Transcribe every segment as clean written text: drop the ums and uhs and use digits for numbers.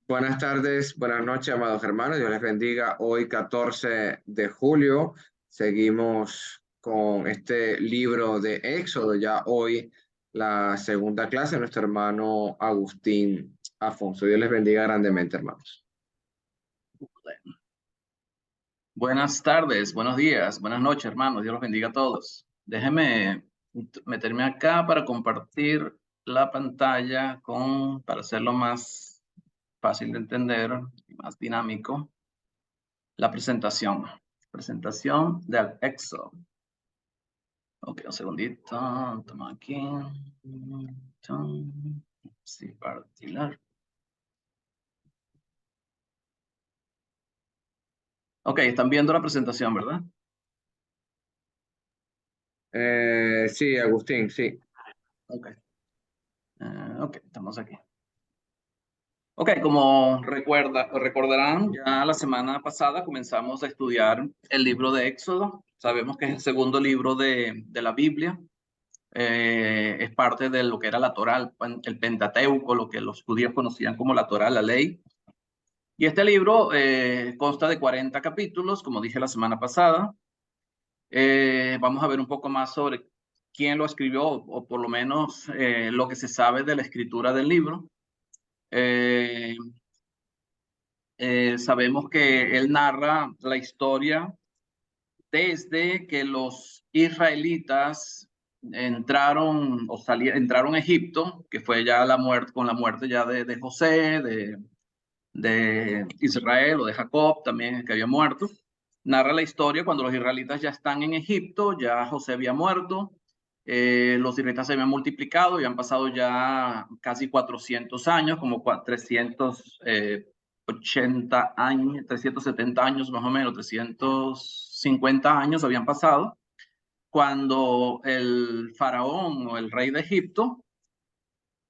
Buenas tardes, buenas noches, amados hermanos. Dios les bendiga. Hoy, 14 de julio, seguimos con este libro de Éxodo. Ya hoy la segunda clase de nuestro hermano Agustín Afonso. Dios les bendiga grandemente, hermanos. Buenas tardes, buenos días, buenas noches, hermanos. Dios los bendiga a todos. Déjenme meterme acá para compartir la pantalla para hacerlo más fácil de entender y más dinámico. La presentación. Presentación del Éxodo. Ok, un segundito. Toma aquí. Sí, particular. Ok, están viendo la presentación, ¿verdad? Sí, Agustín, sí. Ok. Ok, estamos aquí. Ok, como recordarán, ya la semana pasada comenzamos a estudiar el libro de Éxodo. Sabemos que es el segundo libro de la Biblia. Es parte de lo que era la Torá, el Pentateuco, lo que los judíos conocían como la Torá, la ley. Y este libro consta de 40 capítulos, como dije la semana pasada. Vamos a ver un poco más sobre quién lo escribió, o por lo menos lo que se sabe de la escritura del libro. Eh, Sabemos que él narra la historia desde que los israelitas entraron a Egipto, que fue ya con la muerte ya de José, de Israel o de Jacob también, que había muerto. Narra la historia cuando los israelitas ya están en Egipto, ya José había muerto, los israelitas se habían multiplicado, habían pasado ya casi 400 años, como 380 años, 370 años más o menos, 350 años habían pasado, cuando el faraón o el rey de Egipto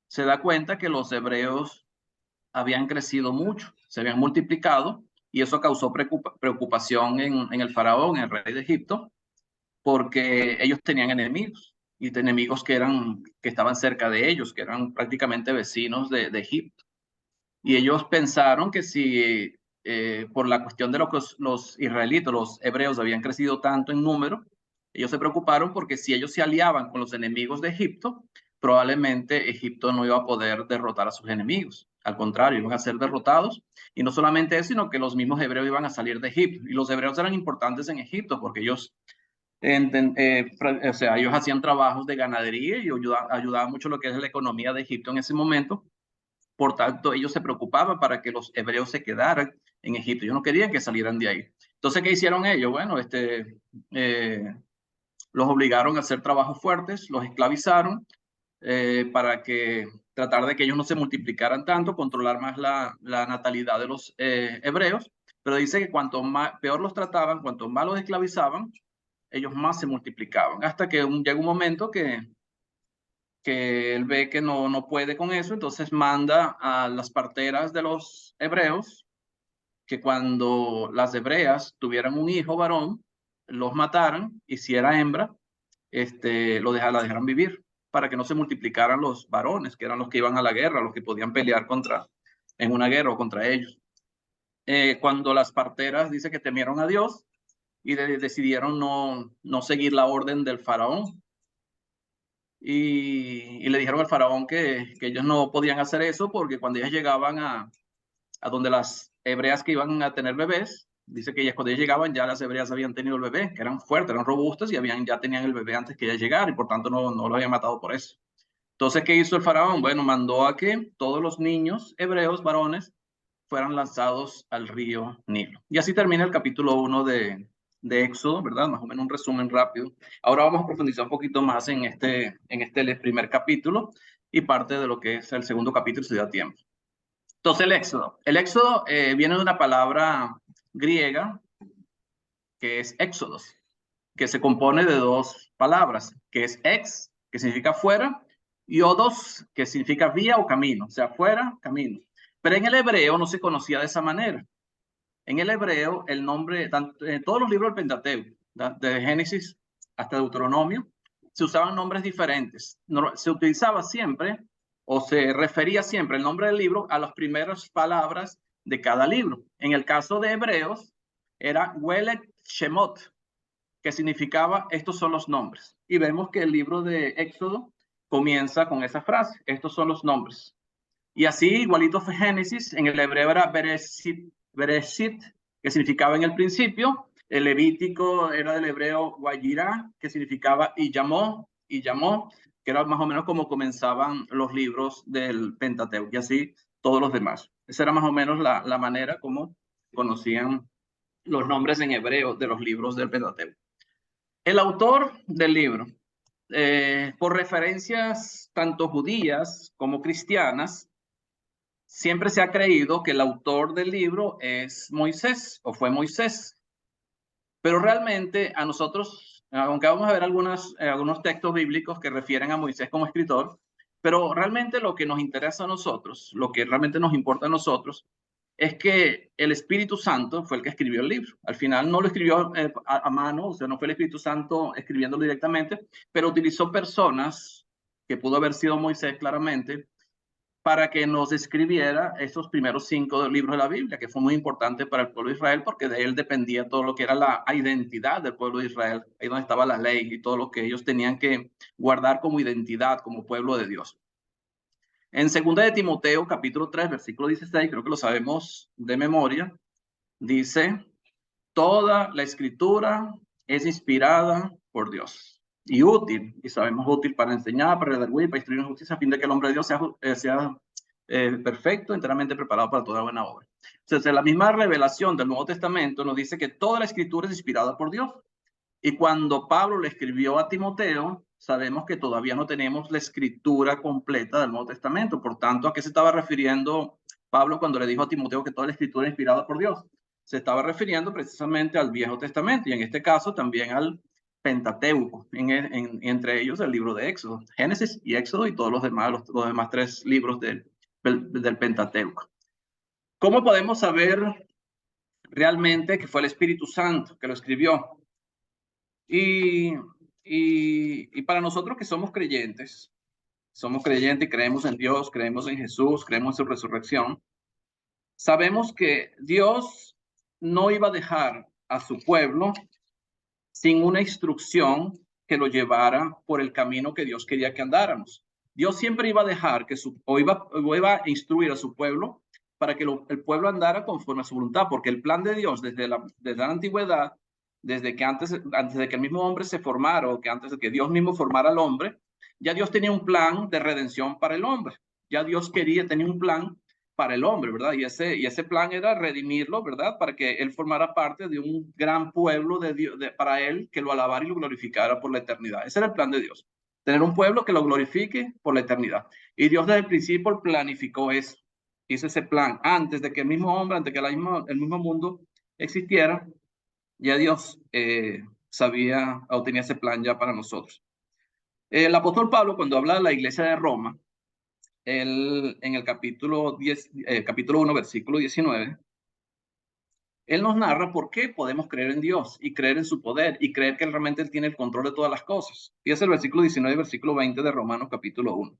se da cuenta que los hebreos habían crecido mucho, se habían multiplicado, y eso causó preocupación en el faraón, en el rey de Egipto, porque ellos tenían enemigos, y enemigos que estaban cerca de ellos, que eran prácticamente vecinos de Egipto. Y ellos pensaron que si por la cuestión de lo que los israelitas, los hebreos habían crecido tanto en número, ellos se preocuparon porque si ellos se aliaban con los enemigos de Egipto, probablemente Egipto no iba a poder derrotar a sus enemigos. Al contrario, iban a ser derrotados. Y no solamente eso, sino que los mismos hebreos iban a salir de Egipto. Y los hebreos eran importantes en Egipto porque ellos, o sea, ellos hacían trabajos de ganadería y ayudaban mucho lo que es la economía de Egipto en ese momento. Por tanto, ellos se preocupaban para que los hebreos se quedaran en Egipto. Ellos no querían que salieran de ahí. Entonces, ¿qué hicieron ellos? Bueno, los obligaron a hacer trabajos fuertes, los esclavizaron para que tratar de que ellos no se multiplicaran tanto, controlar más la natalidad de los hebreos. Pero dice que cuanto peor los trataban, cuanto más los esclavizaban, ellos más se multiplicaban. Hasta que llega un momento que él ve que no puede con eso, entonces manda a las parteras de los hebreos que cuando las hebreas tuvieran un hijo varón, los mataran, y si era hembra, la dejaran vivir, para que no se multiplicaran los varones, que eran los que iban a la guerra, los que podían pelear en una guerra o contra ellos. Cuando las parteras dice que temieron a Dios y decidieron no seguir la orden del faraón, y le dijeron al faraón que ellos no podían hacer eso porque cuando ellas llegaban a donde las hebreas que iban a tener bebés, dice que cuando ellas llegaban ya las hebreas habían tenido el bebé, que eran fuertes, eran robustas, y ya tenían el bebé antes que ellas llegar, y por tanto no lo habían matado por eso. Entonces, ¿qué hizo el faraón? Bueno, mandó a que todos los niños hebreos, varones, fueran lanzados al río Nilo. Y así termina el capítulo 1 de Éxodo, ¿verdad? Más o menos un resumen rápido. Ahora vamos a profundizar un poquito más en este primer capítulo y parte de lo que es el segundo capítulo, si da tiempo. Entonces, el Éxodo. El Éxodo viene de una palabra griega que es éxodos, que se compone de dos palabras, que es ex, que significa fuera, y odos, que significa vía o camino, o sea, fuera, camino. Pero en el hebreo no se conocía de esa manera. En el hebreo, el nombre, en todos los libros del Pentateuco, de Génesis hasta Deuteronomio, se usaban nombres diferentes. Se utilizaba siempre o se refería siempre el nombre del libro a las primeras palabras de cada libro. En el caso de Hebreos, era Welech Shemot, que significaba estos son los nombres. Y vemos que el libro de Éxodo comienza con esa frase, estos son los nombres. Y así, igualito fue Génesis, en el hebreo era Bereshit, que significaba en el principio. El levítico era del hebreo Wayirá, que significaba y llamó, que era más o menos como comenzaban los libros del Pentateuco, y así todos los demás. Esa era más o menos la manera como conocían los nombres en hebreo de los libros del Pentateuco. El autor del libro, por referencias tanto judías como cristianas, siempre se ha creído que el autor del libro es Moisés o fue Moisés. Pero realmente a nosotros, aunque vamos a ver algunos textos bíblicos que refieren a Moisés como escritor, pero realmente lo que nos interesa a nosotros, lo que realmente nos importa a nosotros, es que el Espíritu Santo fue el que escribió el libro. Al final no lo escribió a mano, o sea, no fue el Espíritu Santo escribiéndolo directamente, pero utilizó personas, que pudo haber sido Moisés claramente, para que nos escribiera esos primeros 5 libros de la Biblia, que fue muy importante para el pueblo de Israel, porque de él dependía todo lo que era la identidad del pueblo de Israel, ahí donde estaba la ley y todo lo que ellos tenían que guardar como identidad, como pueblo de Dios. En 2 de Timoteo, capítulo 3, versículo 16, creo que lo sabemos de memoria, dice, toda la escritura es inspirada por Dios y útil, y sabemos útil para enseñar, para redarguir, para instruir en justicia, a fin de que el hombre de Dios sea perfecto, enteramente preparado para toda buena obra. Entonces, la misma revelación del Nuevo Testamento nos dice que toda la escritura es inspirada por Dios. Y cuando Pablo le escribió a Timoteo, sabemos que todavía no tenemos la escritura completa del Nuevo Testamento. Por tanto, ¿a qué se estaba refiriendo Pablo cuando le dijo a Timoteo que toda la escritura es inspirada por Dios? Se estaba refiriendo precisamente al Viejo Testamento y en este caso también al Pentateuco, entre ellos el libro de Éxodo, Génesis y Éxodo y todos los demás 3 libros del Pentateuco. ¿Cómo podemos saber realmente que fue el Espíritu Santo que lo escribió? Y para nosotros que somos creyentes y creemos en Dios, creemos en Jesús, creemos en su resurrección, sabemos que Dios no iba a dejar a su pueblo sin una instrucción que lo llevara por el camino que Dios quería que andáramos. Dios siempre iba a dejar iba a instruir a su pueblo para que el pueblo andara conforme a su voluntad, porque el plan de Dios desde la antigüedad, desde que antes de que el mismo hombre se formara, o que antes de que Dios mismo formara al hombre, ya Dios tenía un plan de redención para el hombre. Ya Dios tenía un plan para el hombre, ¿verdad? Y ese plan era redimirlo, ¿verdad? Para que él formara parte de un gran pueblo de Dios, para él, que lo alabara y lo glorificara por la eternidad. Ese era el plan de Dios. Tener un pueblo que lo glorifique por la eternidad. Y Dios desde el principio planificó eso. Hizo ese plan antes de que el mismo hombre, antes de que el mismo mundo existiera. Ya Dios sabía o tenía ese plan ya para nosotros. El apóstol Pablo, cuando habla de la iglesia de Roma, él, en el capítulo 1, versículo 19, él nos narra por qué podemos creer en Dios y creer en su poder y creer que realmente él tiene el control de todas las cosas. Y es el versículo 19 y versículo 20 de Romanos capítulo 1.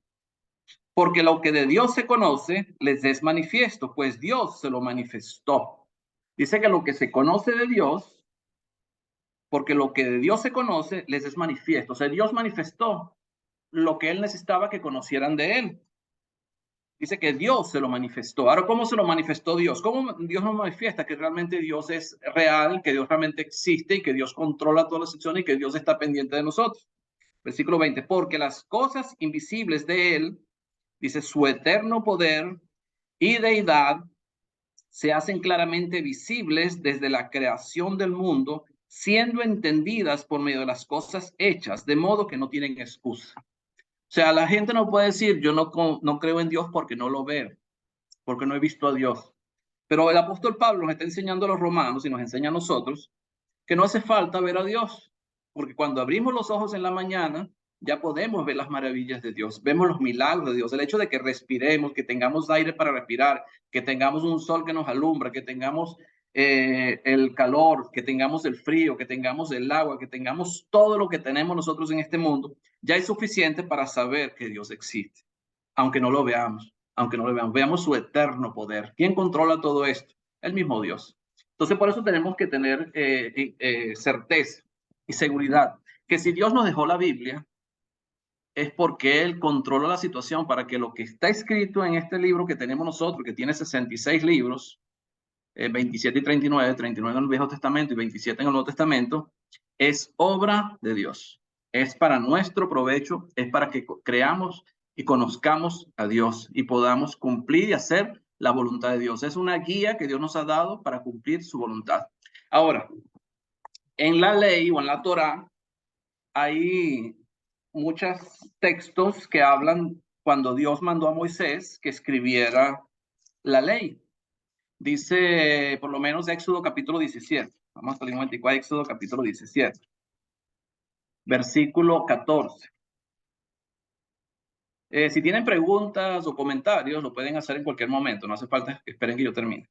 Porque lo que de Dios se conoce les es manifiesto, pues Dios se lo manifestó. Dice que lo que se conoce de Dios, porque lo que de Dios se conoce les es manifiesto. O sea, Dios manifestó lo que él necesitaba que conocieran de él. Dice que Dios se lo manifestó. Ahora, ¿cómo se lo manifestó Dios? ¿Cómo Dios nos manifiesta que realmente Dios es real, que Dios realmente existe y que Dios controla todas las situaciones y que Dios está pendiente de nosotros? Versículo 20, porque las cosas invisibles de Él, dice, su eterno poder y deidad se hacen claramente visibles desde la creación del mundo, siendo entendidas por medio de las cosas hechas, de modo que no tienen excusa. O sea, la gente no puede decir, yo no creo en Dios porque no lo veo, porque no he visto a Dios. Pero el apóstol Pablo nos está enseñando a los romanos y nos enseña a nosotros que no hace falta ver a Dios, porque cuando abrimos los ojos en la mañana, ya podemos ver las maravillas de Dios, vemos los milagros de Dios, el hecho de que respiremos, que tengamos aire para respirar, que tengamos un sol que nos alumbra, que tengamos el calor, que tengamos el frío, que tengamos el agua, que tengamos todo lo que tenemos nosotros en este mundo, ya es suficiente para saber que Dios existe. aunque no lo veamos, veamos su eterno poder. ¿Quién controla todo esto? El mismo Dios. Entonces, por eso tenemos que tener certeza y seguridad que si Dios nos dejó la Biblia, es porque Él controla la situación para que lo que está escrito en este libro que tenemos nosotros, que tiene 66 libros, 27 y 39, 39 en el Viejo Testamento y 27 en el Nuevo Testamento, es obra de Dios. Es para nuestro provecho, es para que creamos y conozcamos a Dios y podamos cumplir y hacer la voluntad de Dios. Es una guía que Dios nos ha dado para cumplir su voluntad. Ahora, en la ley o en la Torá hay muchos textos que hablan cuando Dios mandó a Moisés que escribiera la ley. Dice, por lo menos, Éxodo capítulo 17. Vamos a salir un momentico a Éxodo capítulo 17. Versículo 14. Si tienen preguntas o comentarios, lo pueden hacer en cualquier momento. No hace falta que esperen que yo termine.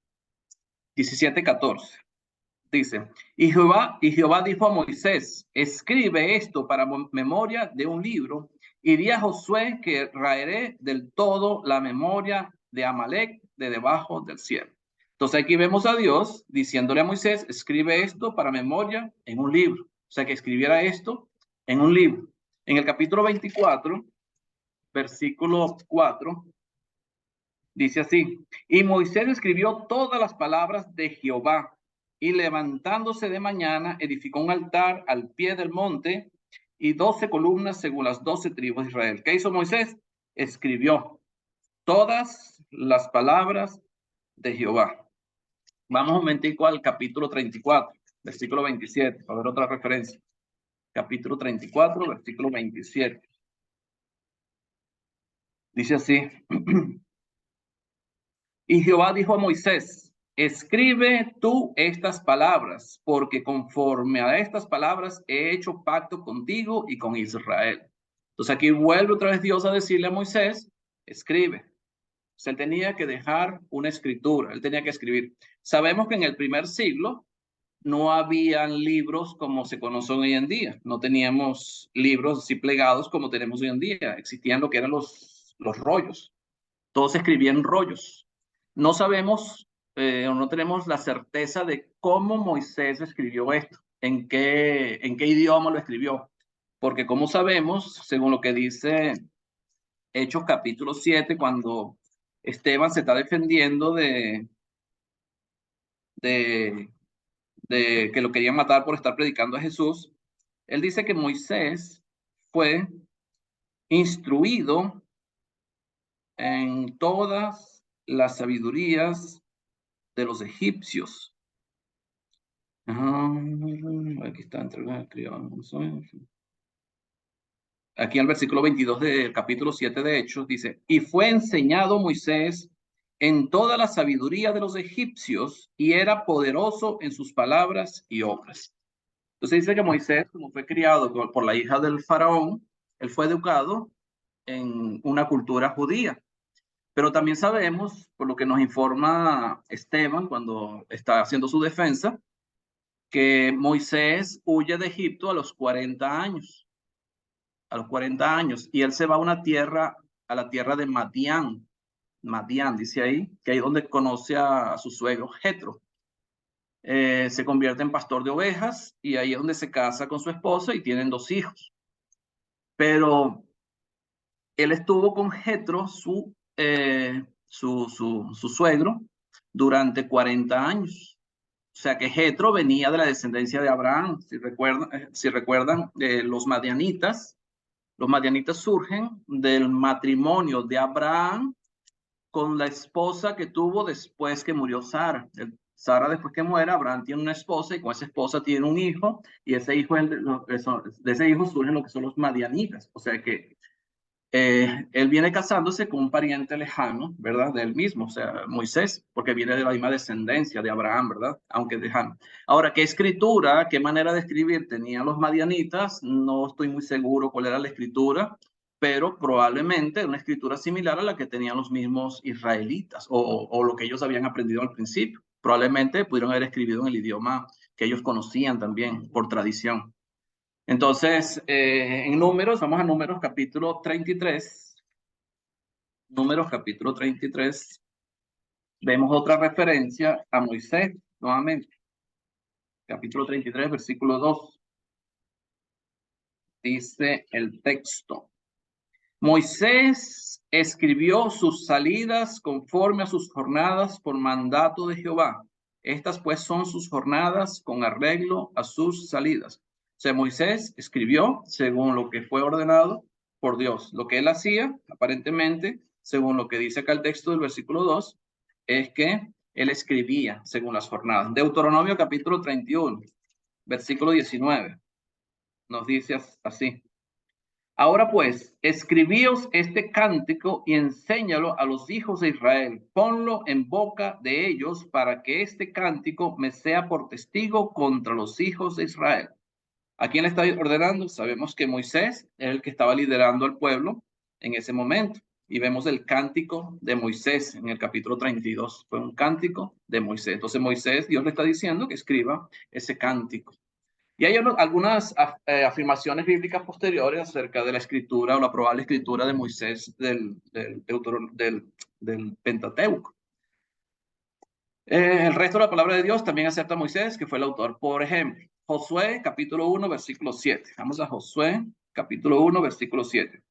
17:14. Dice, y Jehová dijo a Moisés, escribe esto para memoria de un libro, y di a Josué que raeré del todo la memoria de Amalek de debajo del cielo. Entonces aquí vemos a Dios diciéndole a Moisés, escribe esto para memoria en un libro. O sea, que escribiera esto en un libro. En el capítulo 24, versículo 4, dice así, y Moisés escribió todas las palabras de Jehová, y levantándose de mañana, edificó un altar al pie del monte y 12 columnas según las 12 tribus de Israel. ¿Qué hizo Moisés? Escribió todas las palabras de Jehová. Vamos un momentico al capítulo 34, versículo 27, para ver otra referencia. Capítulo 34, versículo 27. Dice así, y Jehová dijo a Moisés, escribe tú estas palabras, porque conforme a estas palabras he hecho pacto contigo y con Israel. Entonces aquí vuelve otra vez Dios a decirle a Moisés, escribe. O sea, él tenía que dejar una escritura, él tenía que escribir. Sabemos que en el primer siglo no habían libros como se conocen hoy en día. No teníamos libros así plegados como tenemos hoy en día. Existían lo que eran los rollos. Todos escribían rollos. No sabemos o no tenemos la certeza de cómo Moisés escribió esto, en qué idioma lo escribió. Porque como sabemos, según lo que dice Hechos capítulo 7, cuando Esteban se está defendiendo de que lo querían matar por estar predicando a Jesús, él dice que Moisés fue instruido en todas las sabidurías de los egipcios. Aquí está, aquí en el versículo 22 del capítulo 7 de Hechos dice, y fue enseñado Moisés en toda la sabiduría de los egipcios y era poderoso en sus palabras y obras. Entonces dice que Moisés, como fue criado por la hija del faraón, él fue educado en una cultura judía. Pero también sabemos, por lo que nos informa Esteban cuando está haciendo su defensa, que Moisés huye de Egipto a los 40 años. A los 40 años. Y él se va a una tierra, a la tierra de Madián. Madián, dice ahí, que ahí donde conoce a su suegro Jetro. Se convierte en pastor de ovejas y ahí es donde se casa con su esposa y tienen 2 hijos. Pero él estuvo con Jetro, su suegro, durante 40 años. O sea que Jetro venía de la descendencia de Abraham. Si recuerdan, los madianitas surgen del matrimonio de Abraham con la esposa que tuvo después que murió Sara. Sara, después que muere, Abraham tiene una esposa y con esa esposa tiene un hijo, y ese hijo, de ese hijo surgen lo que son los madianitas. O sea que él viene casándose con un pariente lejano, ¿verdad? De él mismo, o sea, Moisés, porque viene de la misma descendencia de Abraham, ¿verdad? Aunque lejano. Ahora, ¿qué escritura, qué manera de escribir tenían los madianitas? No estoy muy seguro cuál era la escritura, pero probablemente una escritura similar a la que tenían los mismos israelitas o lo que ellos habían aprendido al principio. Probablemente pudieron haber escrito en el idioma que ellos conocían también por tradición. Entonces, en Números, vamos a Números capítulo 33. Números capítulo 33, vemos otra referencia a Moisés nuevamente. Capítulo 33, versículo 2. Dice el texto: Moisés escribió sus salidas conforme a sus jornadas por mandato de Jehová. Estas pues son sus jornadas con arreglo a sus salidas. O sea, Moisés escribió según lo que fue ordenado por Dios. Lo que él hacía, aparentemente, según lo que dice acá el texto del versículo 2, es que él escribía según las jornadas. Deuteronomio capítulo 31, versículo 19, nos dice así: Ahora pues, escribíos este cántico y enséñalo a los hijos de Israel. Ponlo en boca de ellos para que este cántico me sea por testigo contra los hijos de Israel. ¿A quién le está ordenando? Sabemos que Moisés es el que estaba liderando al pueblo en ese momento. Y vemos el cántico de Moisés en el capítulo 32. Fue un cántico de Moisés. Entonces Moisés, Dios le está diciendo que escriba ese cántico. Y hay algunas afirmaciones bíblicas posteriores acerca de la escritura o la probable escritura de Moisés del Pentateuco. El resto de la palabra de Dios también acepta a Moisés, que fue el autor. Por ejemplo, Josué capítulo 1, versículo 7. Vamos a Josué capítulo 1, versículo 7.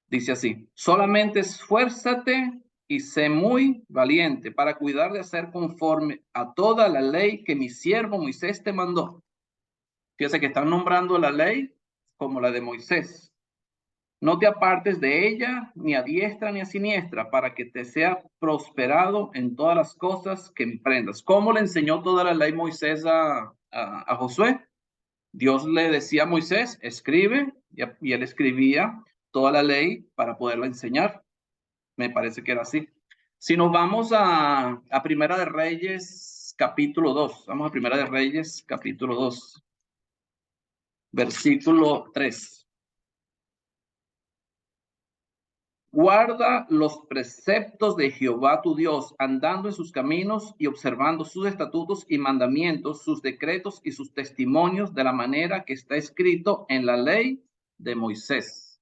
Dice así: solamente esfuérzate y sé muy valiente para cuidar de hacer conforme a toda la ley que mi siervo Moisés te mandó. Fíjense que están nombrando la ley como la de Moisés. No te apartes de ella, ni a diestra ni a siniestra, para que te sea prosperado en todas las cosas que emprendas. ¿Cómo le enseñó toda la ley Moisés a Josué? Dios le decía a Moisés, escribe, y él escribía toda la ley para poderla enseñar. Me parece que era así. Si nos vamos a Primera de Reyes, capítulo 2. Vamos a Primera de Reyes, capítulo 2. Versículo 3. Guarda los preceptos de Jehová tu Dios, andando en sus caminos y observando sus estatutos y mandamientos, sus decretos y sus testimonios, de la manera que está escrito en la ley de Moisés,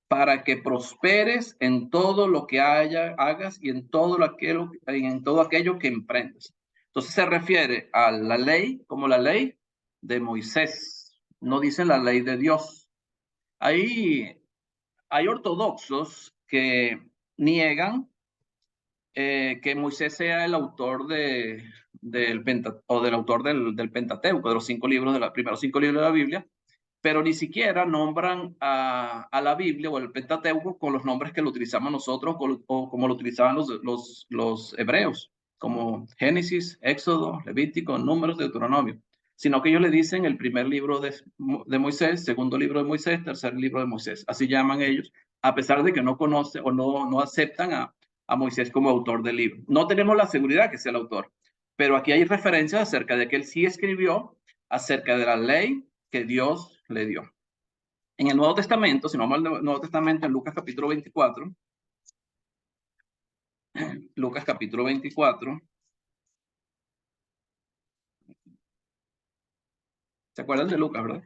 para que prosperes en todo lo que hagas y en todo aquello que emprendas. Entonces se refiere a la ley como la ley de Moisés. No dice la ley de Dios. Hay ortodoxos que niegan que Moisés sea el autor del autor del Pentateuco, de los primeros 5 libros de la Biblia, pero ni siquiera nombran a la Biblia o el Pentateuco con los nombres que lo utilizamos nosotros o como lo utilizaban los hebreos, como Génesis, Éxodo, Levítico, Números, Deuteronomio, sino que ellos le dicen el primer libro de Moisés, segundo libro de Moisés, tercer libro de Moisés. Así llaman ellos, a pesar de que no conocen o no aceptan a Moisés como autor del libro. No tenemos la seguridad que sea el autor, pero aquí hay referencias acerca de que él sí escribió acerca de la ley que Dios le dio. En el Nuevo Testamento, si no vamos al Nuevo Testamento, en Lucas capítulo 24, Lucas capítulo 24, ¿se acuerdan de Lucas, verdad?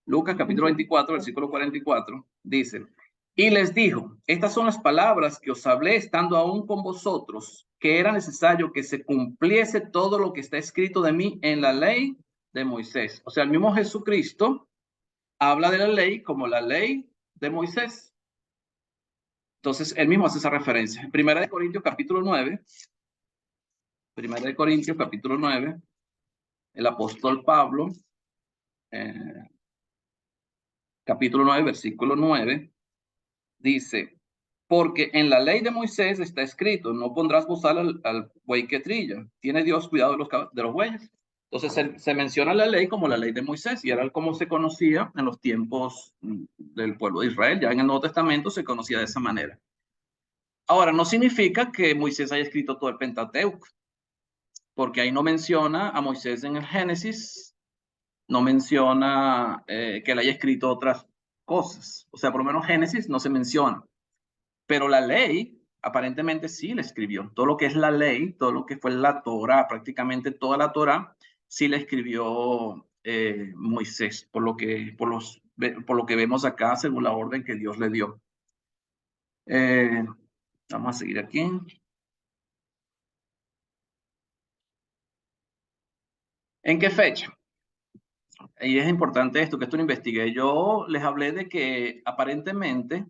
Lucas capítulo 24, versículo 44, dice: y les dijo, estas son las palabras que os hablé estando aún con vosotros, que era necesario que se cumpliese todo lo que está escrito de mí en la ley de Moisés. O sea, el mismo Jesucristo habla de la ley como la ley de Moisés. Entonces, él mismo hace esa referencia. Primera de Corintios capítulo 9, Primera de Corintios capítulo 9, el apóstol Pablo, capítulo 9, versículo 9, dice: porque en la ley de Moisés está escrito, no pondrás bozal al buey que trilla. ¿Tiene Dios cuidado de los bueyes? Entonces se menciona la ley como la ley de Moisés, y era como se conocía en los tiempos del pueblo de Israel. Ya en el Nuevo Testamento se conocía de esa manera. Ahora, no significa que Moisés haya escrito todo el Pentateuco, porque ahí no menciona a Moisés en el Génesis, no menciona que él haya escrito otras cosas. O sea, por lo menos Génesis no se menciona. Pero la ley, aparentemente sí la escribió. Todo lo que es la ley, todo lo que fue la Torá, prácticamente toda la Torá, sí la escribió Moisés, por lo que vemos acá según la orden que Dios le dio. Vamos a seguir aquí. ¿En qué fecha? Y es importante esto, que esto lo investigué. Yo les hablé de que aparentemente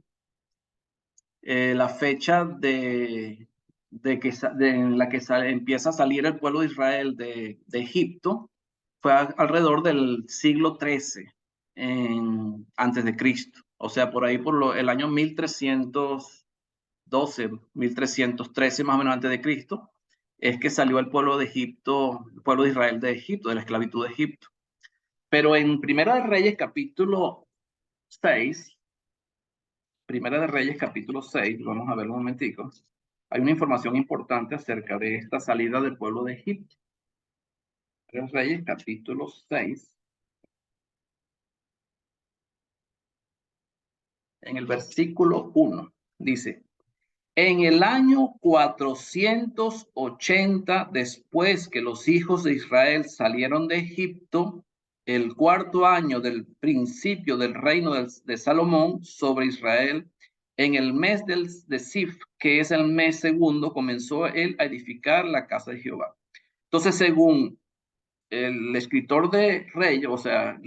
la fecha en la que empieza a salir el pueblo de Israel de Egipto fue alrededor del siglo XIII antes de Cristo. O sea, por ahí el año 1312, 1313 más o menos antes de Cristo, es que salió el pueblo de Egipto, el pueblo de Israel de Egipto, de la esclavitud de Egipto. Pero en Primera de Reyes, capítulo 6, Primera de Reyes, capítulo 6, vamos a ver un momentico, hay una información importante acerca de esta salida del pueblo de Egipto. Primera de Reyes, capítulo 6, en el versículo 1, dice: en el año 480 después que los hijos de Israel salieron de Egipto, el cuarto año del principio del reino de Salomón sobre Israel, en el mes de Sif, que es el mes segundo, comenzó él a edificar la casa de Jehová. Entonces, según el escritor de Reyes, o sea,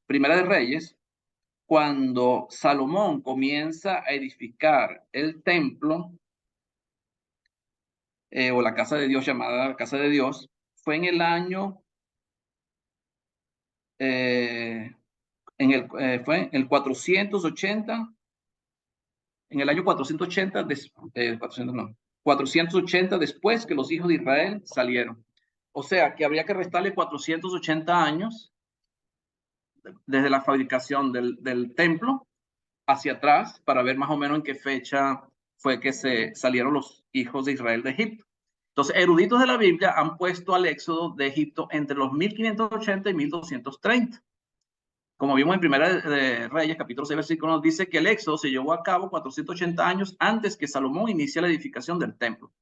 Primera de Reyes, cuando Salomón comienza a edificar el templo, o la casa de Dios, llamada casa de Dios, fue en el año, fue en el 480, en el año 480, 480 después que los hijos de Israel salieron. O sea, que habría que restarle 480 años desde la fabricación del templo hacia atrás para ver más o menos en qué fecha fue que se salieron los hijos de Israel de Egipto. Entonces, eruditos de la Biblia han puesto al éxodo de Egipto entre los 1580 y 1230. Como vimos en Primera de Reyes, capítulo 6, versículo 1, dice que el éxodo se llevó a cabo 480 años antes que Salomón inicie la edificación del templo.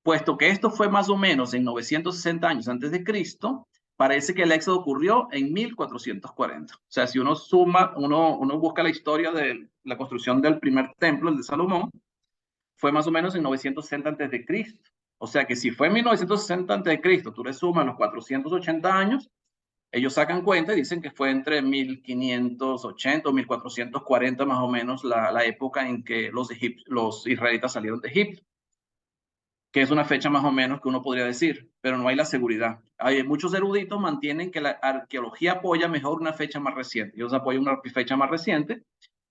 Puesto que esto fue más o menos en 960 años antes de Cristo, parece que el éxodo ocurrió en 1440. O sea, si uno suma, uno busca la historia de la construcción del primer templo, el de Salomón, fue más o menos en 960 antes de Cristo. O sea que si fue en 1960 antes de Cristo, tú le sumas los 480 años, ellos sacan cuenta y dicen que fue entre 1580 o 1440 más o menos la época en que los israelitas salieron de Egipto, que es una fecha más o menos que uno podría decir, pero no hay la seguridad. Hay muchos eruditos mantienen que la arqueología apoya mejor una fecha más reciente. Ellos apoyan una fecha más reciente,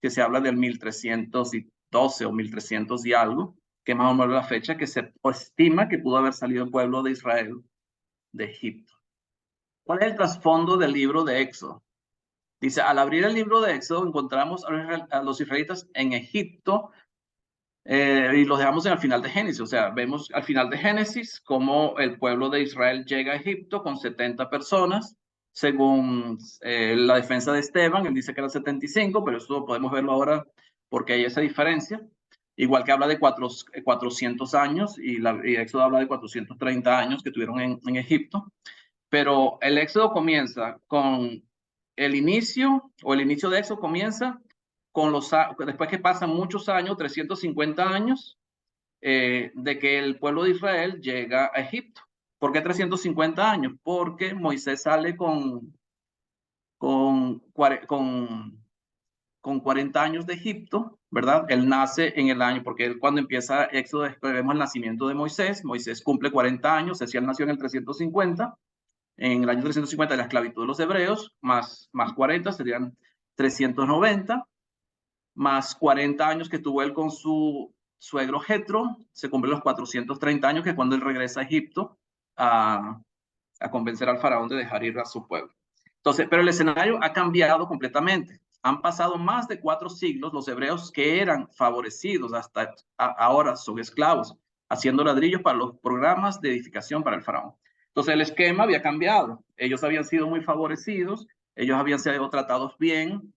que se habla del 1312 o 1300 y algo, que es más o menos la fecha que se estima que pudo haber salido el pueblo de Israel de Egipto. ¿Cuál es el trasfondo del libro de Éxodo? Dice, al abrir el libro de Éxodo encontramos a los israelitas en Egipto, y los dejamos en el final de Génesis. O sea, vemos al final de Génesis cómo el pueblo de Israel llega a Egipto con 70 personas, según la defensa de Esteban. Él dice que eran 75, pero eso podemos verlo ahora porque hay esa diferencia. Igual que habla de 400 años y Éxodo habla de 430 años que tuvieron en Egipto. Pero el Éxodo comienza con el inicio de Éxodo comienza después que pasan muchos años, 350 años, de que el pueblo de Israel llega a Egipto. ¿Por qué 350 años? Porque Moisés sale con 40 años de Egipto, ¿verdad? Él nace en el año, porque él, cuando empieza Éxodo, después vemos el nacimiento de Moisés. Moisés cumple 40 años, es decir, él nació en el 350. En el año 350 la esclavitud de los hebreos, más 40 serían 390, más 40 años que tuvo él con su suegro Jetro, se cumplen los 430 años, que es cuando él regresa a Egipto a convencer al faraón de dejar ir a su pueblo. Entonces, pero el escenario ha cambiado completamente. Han pasado más de 4 siglos, los hebreos que eran favorecidos hasta ahora son esclavos, haciendo ladrillos para los programas de edificación para el faraón. Entonces el esquema había cambiado. Ellos habían sido muy favorecidos, ellos habían sido tratados bien.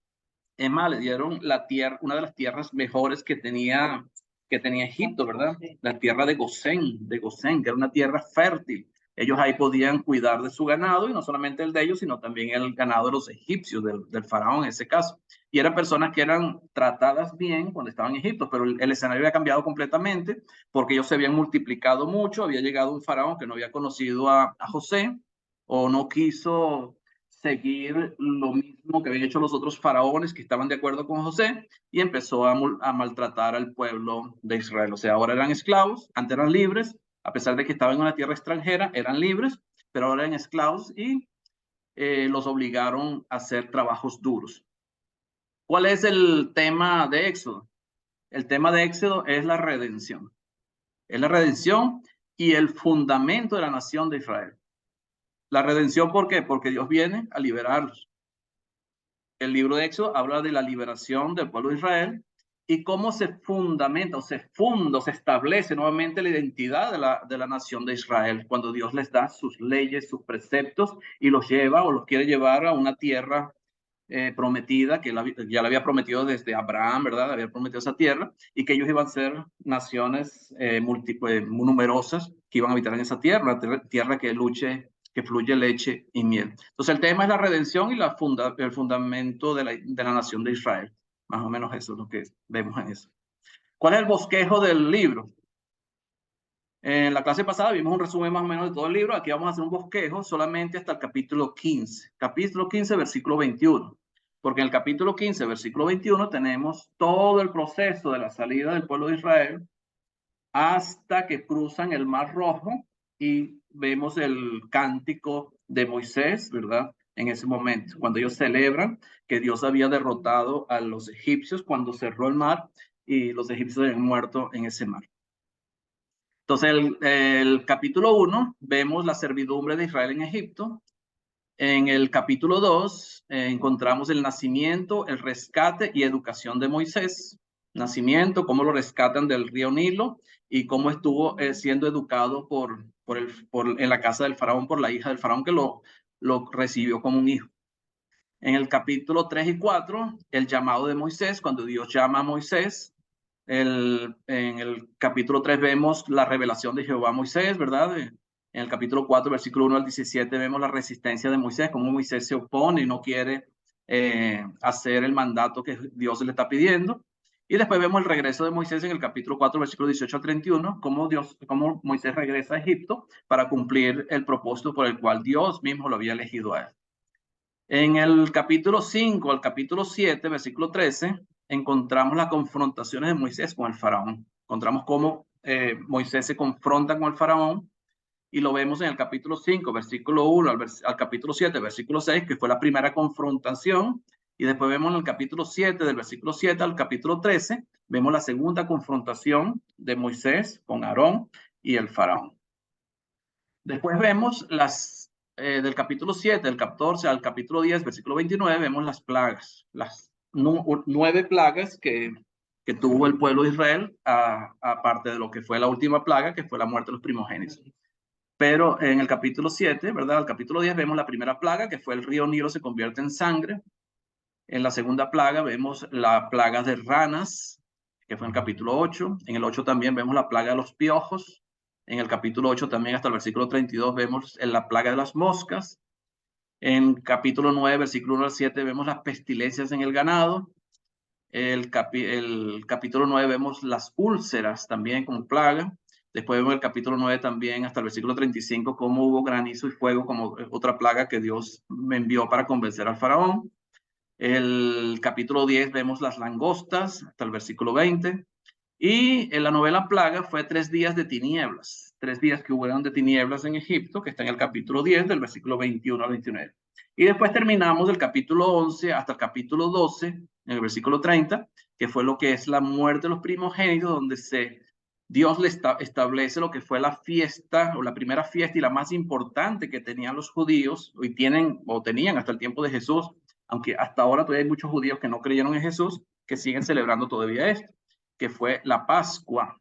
Es más, le dieron la tierra, una de las tierras mejores que tenía Egipto, ¿verdad? La tierra de Gosén, que era una tierra fértil. Ellos ahí podían cuidar de su ganado, y no solamente el de ellos, sino también el ganado de los egipcios, del faraón en ese caso. Y eran personas que eran tratadas bien cuando estaban en Egipto, pero el escenario había cambiado completamente porque ellos se habían multiplicado mucho. Había llegado un faraón que no había conocido a José, o no quiso seguir lo mismo que habían hecho los otros faraones que estaban de acuerdo con José, y empezó a maltratar al pueblo de Israel. O sea, ahora eran esclavos, antes eran libres, a pesar de que estaban en una tierra extranjera, eran libres, pero ahora eran esclavos, y los obligaron a hacer trabajos duros. ¿Cuál es el tema de Éxodo? El tema de Éxodo es la redención. Es la redención y el fundamento de la nación de Israel. La redención, ¿por qué? Porque Dios viene a liberarlos. El libro de Éxodo habla de la liberación del pueblo de Israel y cómo se fundamenta, o se establece nuevamente la identidad de la nación de Israel, cuando Dios les da sus leyes, sus preceptos, y los lleva o los quiere llevar a una tierra prometida, que ya la había prometido desde Abraham, ¿verdad? Había prometido esa tierra, y que ellos iban a ser naciones muy numerosas que iban a habitar en esa tierra, una tierra que fluye leche y miel. Entonces el tema es la redención y el fundamento de la nación de Israel. Más o menos eso es lo que vemos en eso. ¿Cuál es el bosquejo del libro? En la clase pasada vimos un resumen más o menos de todo el libro. Aquí vamos a hacer un bosquejo solamente hasta el capítulo 15. Capítulo 15, versículo 21. Porque en el capítulo 15, versículo 21, tenemos todo el proceso de la salida del pueblo de Israel hasta que cruzan el Mar Rojo, y vemos el cántico de Moisés, ¿verdad? En ese momento, cuando ellos celebran que Dios había derrotado a los egipcios cuando cerró el mar y los egipcios habían muerto en ese mar. Entonces, el capítulo 1, vemos la servidumbre de Israel en Egipto. En el capítulo 2, encontramos el nacimiento, el rescate y educación de Moisés. Nacimiento, cómo lo rescatan del río Nilo, y cómo estuvo siendo educado en la casa del faraón por la hija del faraón, que lo recibió como un hijo. En el capítulo 3 y 4, el llamado de Moisés, cuando Dios llama a Moisés. En el capítulo 3 vemos la revelación de Jehová a Moisés, ¿verdad? En el capítulo 4, versículo 1 al 17, vemos la resistencia de Moisés, cómo Moisés se opone y no quiere hacer el mandato que Dios le está pidiendo. Y después vemos el regreso de Moisés en el capítulo 4, versículo 18 al 31, cómo Moisés regresa a Egipto para cumplir el propósito por el cual Dios mismo lo había elegido a él. En el capítulo 5 al capítulo 7, versículo 13, encontramos las confrontaciones de Moisés con el faraón. Encontramos cómo Moisés se confronta con el faraón, y lo vemos en el capítulo 5, versículo 1 al capítulo 7, versículo 6, que fue la primera confrontación. Y después vemos en el capítulo 7, del versículo 7 al capítulo 13, vemos la segunda confrontación de Moisés con Aarón y el faraón. Después vemos del capítulo 7, del 14 al capítulo 10, versículo 29, vemos las plagas, las 9 plagas que tuvo el pueblo de Israel, aparte de lo que fue la última plaga, que fue la muerte de los primogénitos. Pero en el capítulo 7, ¿verdad? Al capítulo 10 vemos la primera plaga, que fue el río Nilo se convierte en sangre. En la segunda plaga vemos la plaga de ranas, que fue en el capítulo 8. En el 8 también vemos la plaga de los piojos. En el capítulo 8 también hasta el versículo 32 vemos la plaga de las moscas. En capítulo 9, versículo 1 al 7, vemos las pestilencias en el ganado. El capítulo 9 vemos las úlceras también como plaga. Después vemos el capítulo 9 también hasta el versículo 35, cómo hubo granizo y fuego como otra plaga que Dios me envió para convencer al faraón. El capítulo 10 vemos las langostas hasta el versículo 20. Y en la novela plaga fue 3 días de tinieblas, 3 días que hubieron de tinieblas en Egipto, que está en el capítulo 10, del versículo 21 al 29. Y después terminamos el capítulo 11 hasta el capítulo 12, en el versículo 30, que fue lo que es la muerte de los primogénitos, donde Dios le establece lo que fue la fiesta, o la primera fiesta y la más importante que tenían los judíos, y tenían hasta el tiempo de Jesús, aunque hasta ahora todavía hay muchos judíos que no creyeron en Jesús, que siguen celebrando todavía esto, que fue la Pascua.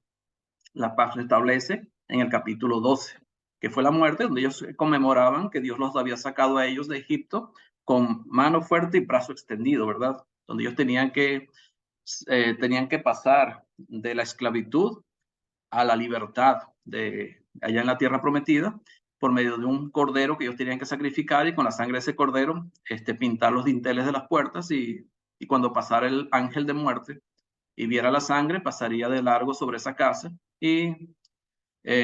La Pascua se establece en el capítulo 12, que fue la muerte, donde ellos conmemoraban que Dios los había sacado a ellos de Egipto con mano fuerte y brazo extendido, ¿verdad? Donde ellos tenían que pasar de la esclavitud a la libertad allá en la tierra prometida, por medio de un cordero que ellos tenían que sacrificar, y con la sangre de ese cordero pintar los dinteles de las puertas, y cuando pasara el ángel de muerte y viera la sangre, pasaría de largo sobre esa casa y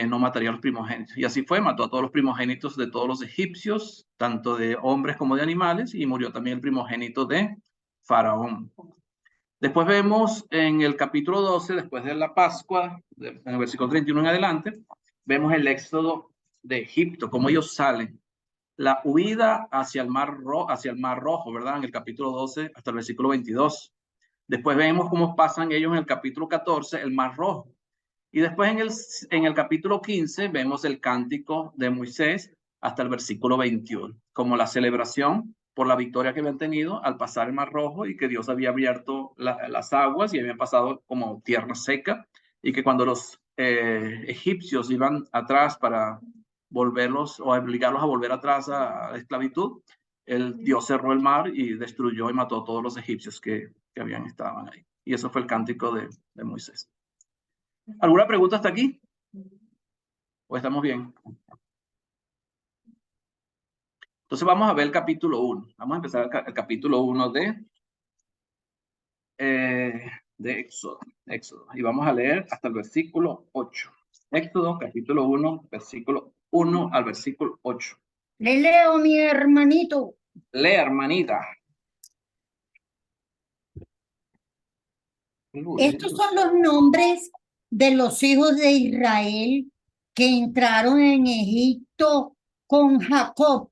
no mataría a los primogénitos. Y así fue, mató a todos los primogénitos de todos los egipcios, tanto de hombres como de animales, y murió también el primogénito de Faraón. Después vemos en el capítulo 12, después de la Pascua, en el versículo 31 en adelante, vemos el éxodo de Egipto, cómo ellos salen. La huida hacia el Mar Rojo, ¿verdad? En el capítulo 12 hasta el versículo 22. Después vemos cómo pasan ellos en el capítulo 14, el Mar Rojo. Y después en el capítulo 15 vemos el cántico de Moisés hasta el versículo 21, como la celebración por la victoria que habían tenido al pasar el Mar Rojo, y que Dios había abierto las aguas y habían pasado como tierra seca, y que cuando los egipcios iban atrás para volverlos o obligarlos a volver atrás a la esclavitud, Dios cerró el mar y destruyó y mató a todos los egipcios que estaban ahí. Y eso fue el cántico de Moisés. ¿Alguna pregunta hasta aquí? ¿O estamos bien? Entonces vamos a ver el capítulo 1. Vamos a empezar el capítulo 1 de Éxodo. Y vamos a leer hasta el versículo 8. Éxodo, capítulo 1, versículo 1 al versículo 8. Le leo, mi hermanito. Lee, hermanita. Estos son los nombres de los hijos de Israel que entraron en Egipto con Jacob.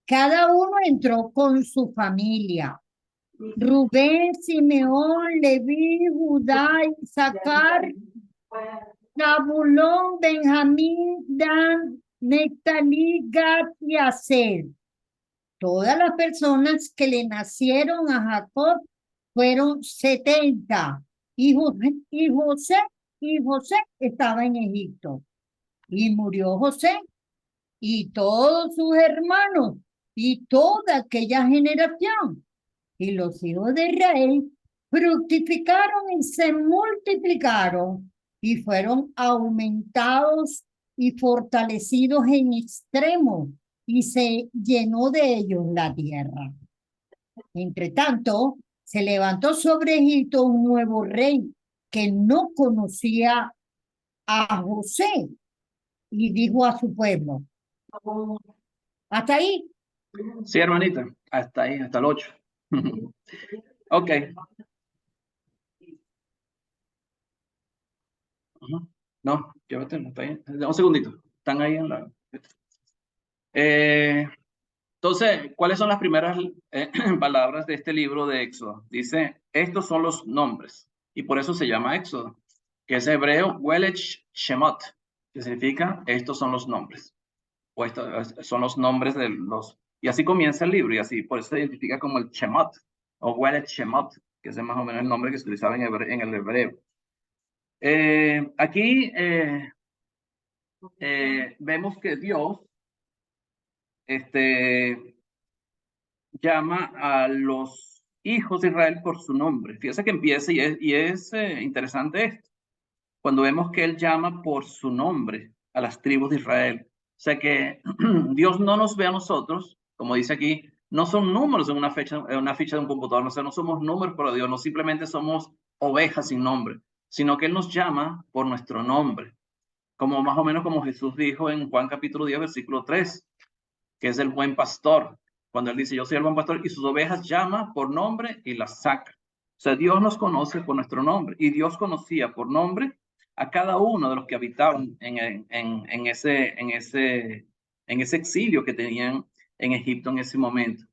Cada uno entró con su familia. Rubén, Simeón, Leví, Judá, Isaacar, Zabulón, Benjamín, Dan, Neftalí, Gad y Aser. Todas las personas que le nacieron a Jacob fueron 70. Y José estaba en Egipto. Y murió José y todos sus hermanos y toda aquella generación. Y los hijos de Israel fructificaron y se multiplicaron y fueron aumentados y fortalecidos en extremo, y se llenó de ellos la tierra. Entre tanto, se levantó sobre Egipto un nuevo rey que no conocía a José, y dijo a su pueblo: ¿hasta ahí? Sí, hermanita, hasta ahí, hasta el 8. Ok. No, llévatelo, está ahí. Un segundito. Están ahí en la... Entonces, ¿cuáles son las primeras palabras de este libro de Éxodo? Dice, estos son los nombres, y por eso se llama Éxodo, que es hebreo, Welech Shemot, que significa, estos son los nombres, o estos son los nombres de los... Y así comienza el libro, y así, por eso se identifica como el Shemot, o Welech Shemot, que es más o menos el nombre que se utilizaba en el hebreo. Aquí vemos que Dios llama a los hijos de Israel por su nombre. Fíjese que empieza y es interesante esto, cuando vemos que él llama por su nombre a las tribus de Israel. O sea que Dios no nos ve a nosotros, como dice aquí, no son números en una ficha de un computador, o sea, no somos números para Dios, no simplemente somos ovejas sin nombre, sino que él nos llama por nuestro nombre, como más o menos como Jesús dijo en Juan capítulo 10, versículo 3, que es el buen pastor. Cuando él dice, yo soy el buen pastor, y sus ovejas llama por nombre y las saca. O sea, Dios nos conoce por nuestro nombre, y Dios conocía por nombre a cada uno de los que habitaban en ese exilio que tenían en Egipto en ese momento.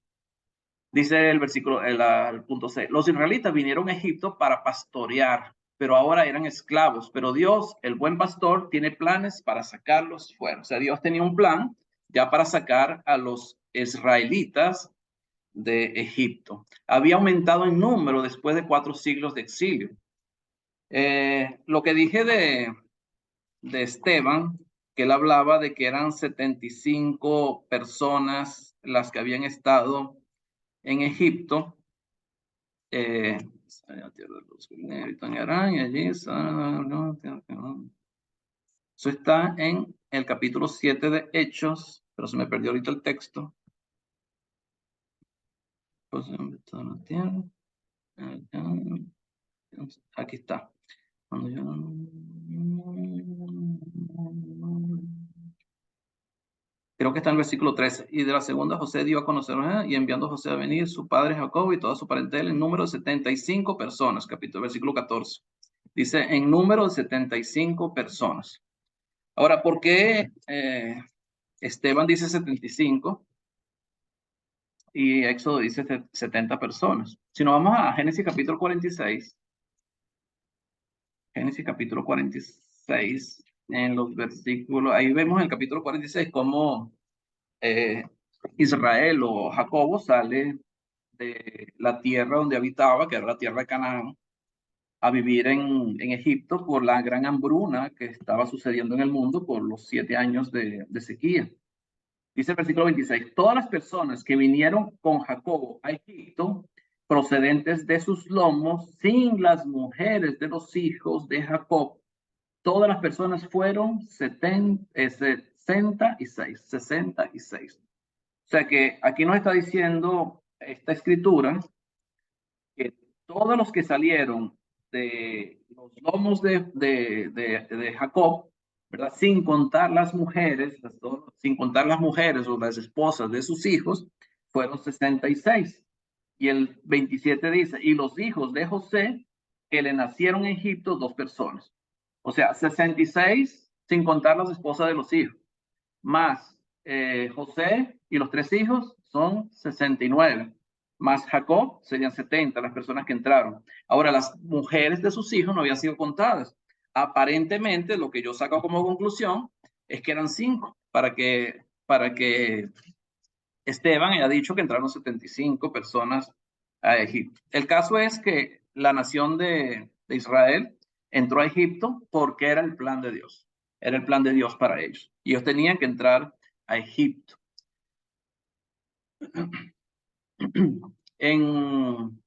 Dice el versículo, el punto C, los israelitas vinieron a Egipto para pastorear, pero ahora eran esclavos. Pero Dios, el buen pastor, tiene planes para sacarlos fuera. O sea, Dios tenía un plan ya para sacar a los israelitas de Egipto. Había aumentado en número después de 4 siglos de exilio. Lo que dije de Esteban, que él hablaba de que eran 75 personas las que habían estado en Egipto. Eso está en el capítulo 7 de Hechos, pero se me perdió ahorita el texto. Pues, aquí está. Creo que está en el versículo 13. Y de la segunda José dio a conocer, y enviando a José a venir, su padre Jacob y toda su parentela, en número de 75 personas, versículo 14. Dice, en número de 75 personas. Ahora, ¿por qué Esteban dice 75 y Éxodo dice 70 personas? Si nos vamos a Génesis capítulo 46, Génesis capítulo 46, en los versículos, ahí vemos en el capítulo 46 cómo Israel o Jacobo sale de la tierra donde habitaba, que era la tierra de Canaán, a vivir en Egipto por la gran hambruna que estaba sucediendo en el mundo por los 7 años de sequía. Dice el versículo 26, todas las personas que vinieron con Jacobo a Egipto, procedentes de sus lomos, sin las mujeres de los hijos de Jacob, todas las personas fueron 66. O sea que aquí nos está diciendo esta escritura que todos los que salieron de los lomos de Jacob, ¿verdad? Sin contar las mujeres o las esposas de sus hijos, fueron 66. Y el 27 dice, y los hijos de José, que le nacieron en Egipto, 2 personas. O sea, 66 sin contar las esposas de los hijos. Más José y los 3 hijos son 69. Más Jacob serían 70 las personas que entraron. Ahora, las mujeres de sus hijos no habían sido contadas. Aparentemente, lo que yo saco como conclusión es que eran 5 para que Esteban haya dicho que entraron 75 personas a Egipto. El caso es que la nación de Israel entró a Egipto porque era el plan de Dios. Era el plan de Dios para ellos. Y ellos tenían que entrar a Egipto. En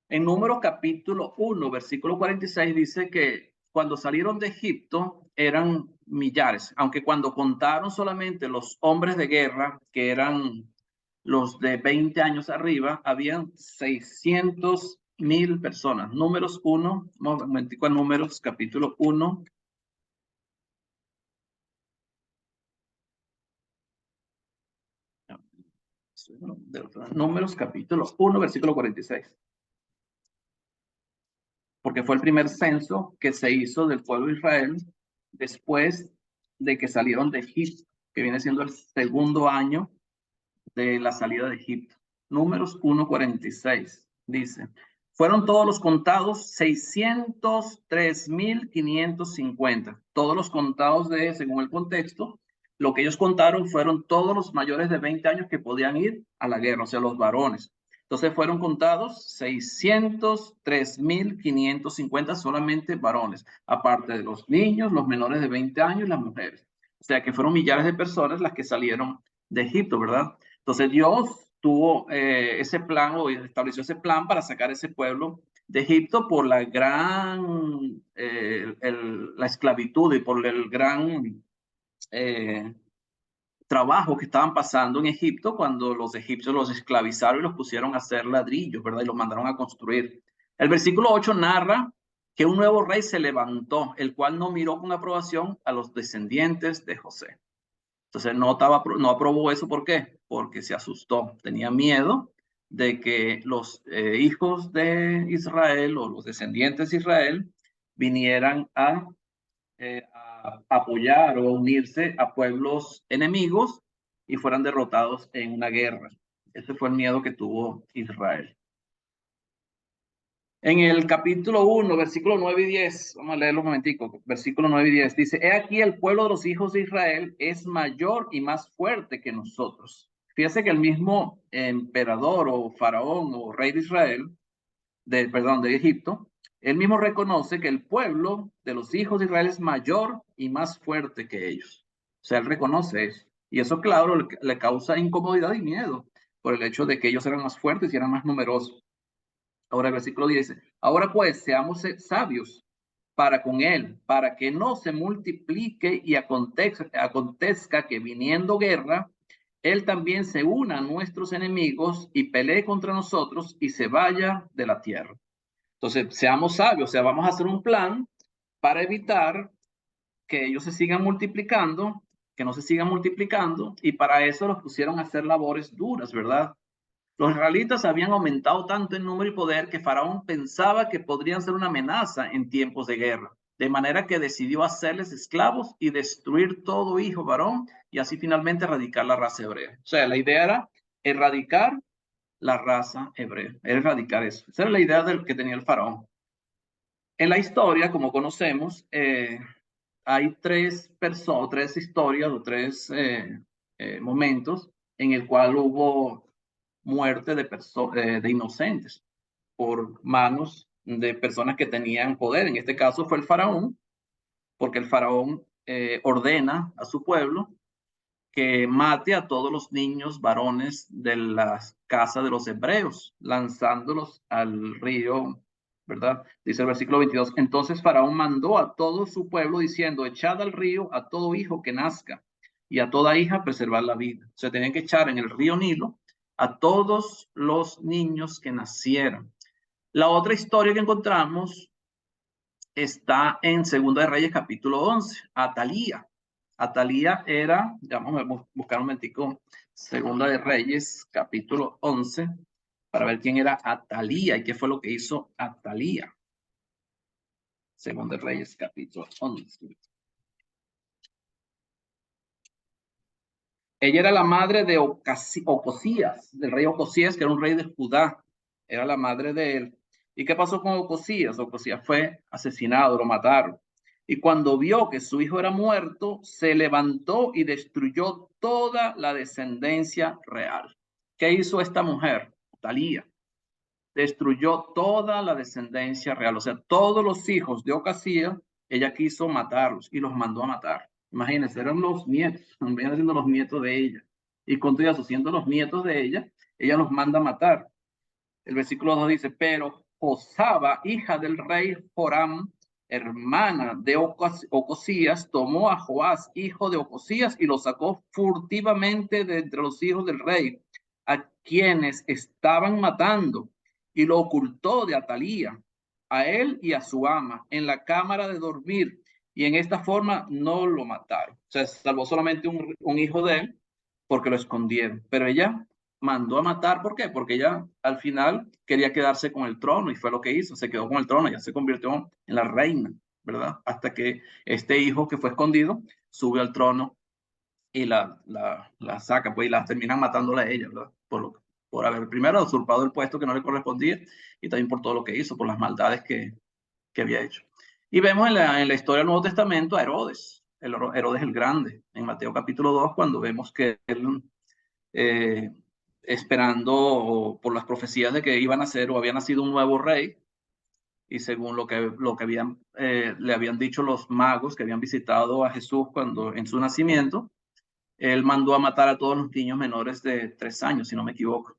Números capítulo 1, versículo 46 dice que cuando salieron de Egipto eran millares, aunque cuando contaron solamente los hombres de guerra, que eran los de 20 años arriba, habían 600,000 personas. Números 1, un momentico a Números capítulo 1. Números capítulo 1, versículo 46. Porque fue el primer censo que se hizo del pueblo de Israel después de que salieron de Egipto, que viene siendo el segundo año de la salida de Egipto. Números 1:46 dice, fueron todos los contados 603,550. Todos los contados según el contexto, lo que ellos contaron fueron todos los mayores de 20 años que podían ir a la guerra, o sea, los varones. Entonces fueron contados 603,550 solamente varones, aparte de los niños, los menores de 20 años y las mujeres. O sea que fueron millares de personas las que salieron de Egipto, ¿verdad? Entonces Dios tuvo ese plan o estableció ese plan para sacar ese pueblo de Egipto por la gran, la esclavitud y por el gran trabajo que estaban pasando en Egipto cuando los egipcios los esclavizaron y los pusieron a hacer ladrillos, ¿verdad? Y los mandaron a construir. El versículo 8 narra que un nuevo rey se levantó, el cual no miró con aprobación a los descendientes de José. Entonces no aprobó eso. ¿Por qué? Porque se asustó, tenía miedo de que los hijos de Israel o los descendientes de Israel vinieran a apoyar o unirse a pueblos enemigos y fueran derrotados en una guerra. Ese fue el miedo que tuvo Israel. En el capítulo 1, versículo 9 y 10, vamos a leerlo un momentico, versículo 9 y 10, dice, he aquí el pueblo de los hijos de Israel es mayor y más fuerte que nosotros. Fíjese que el mismo emperador o faraón o rey de Israel, de Egipto, él mismo reconoce que el pueblo de los hijos de Israel es mayor y más fuerte que ellos. O sea, él reconoce eso. Y eso, claro, le causa incomodidad y miedo por el hecho de que ellos eran más fuertes y eran más numerosos. Ahora el versículo 10 dice, ahora pues seamos sabios para con él, para que no se multiplique y acontezca que viniendo guerra, él también se una a nuestros enemigos y pelee contra nosotros y se vaya de la tierra. Entonces, seamos sabios, o sea, vamos a hacer un plan para evitar que ellos se sigan multiplicando, que no se sigan multiplicando, y para eso los pusieron a hacer labores duras, ¿verdad? Los israelitas habían aumentado tanto en número y poder que Faraón pensaba que podrían ser una amenaza en tiempos de guerra, de manera que decidió hacerles esclavos y destruir todo hijo varón y así finalmente erradicar la raza hebrea. O sea, la idea era erradicar la raza hebrea, era erradicar eso. Esa era la idea del que tenía el Faraón. En la historia, como conocemos, hay tres historias o tres momentos en el cual hubo muerte de inocentes por manos de personas que tenían poder. En este caso fue el faraón, porque el faraón ordena a su pueblo que mate a todos los niños varones de las casas de los hebreos, lanzándolos al río, ¿verdad? Dice el versículo 22. Entonces Faraón mandó a todo su pueblo diciendo, echad al río a todo hijo que nazca y a toda hija preservar la vida. O sea, tenían que echar en el río Nilo a todos los niños que nacieran. La otra historia que encontramos está en Segunda de Reyes capítulo 11, Atalía. Atalía era, vamos a buscar un momentico, Segunda de Reyes capítulo 11, para ver quién era Atalía y qué fue lo que hizo Atalía. Segunda de Reyes capítulo 11. Ella era la madre de Ocosías, del rey Ocosías, que era un rey de Judá. Era la madre de él. ¿Y qué pasó con Ocosías? Ocosías fue asesinado, lo mataron. Y cuando vio que su hijo era muerto, se levantó y destruyó toda la descendencia real. ¿Qué hizo esta mujer? Atalía. Destruyó toda la descendencia real. O sea, todos los hijos de Ocosías, ella quiso matarlos y los mandó a matar. Imagínense, eran los nietos, venían siendo los nietos de ella. Y con todo eso, siendo los nietos de ella los manda a matar. El versículo 2 dice, pero Josaba, hija del rey Joram, hermana de Ocosías, tomó a Joás, hijo de Ocosías, y lo sacó furtivamente de entre los hijos del rey, a quienes estaban matando, y lo ocultó de Atalía, a él y a su ama, en la cámara de dormir, y en esta forma no lo mataron. O sea, salvó solamente un hijo de él, porque lo escondieron, pero ella mandó a matar. ¿Por qué? Porque ella al final quería quedarse con el trono y fue lo que hizo, se quedó con el trono, ya se convirtió en la reina, ¿verdad? Hasta que este hijo que fue escondido sube al trono y la saca, pues, y la terminan matándola a ella, ¿verdad? Por haber primero usurpado el puesto que no le correspondía y también por todo lo que hizo, por las maldades que había hecho. Y vemos en la historia del Nuevo Testamento a Herodes, Herodes el Grande, en Mateo capítulo 2, cuando vemos que él esperando por las profecías de que iban a nacer o había nacido un nuevo rey, y según lo que le habían dicho los magos que habían visitado a Jesús en su nacimiento, él mandó a matar a todos los niños menores de 3 años, si no me equivoco.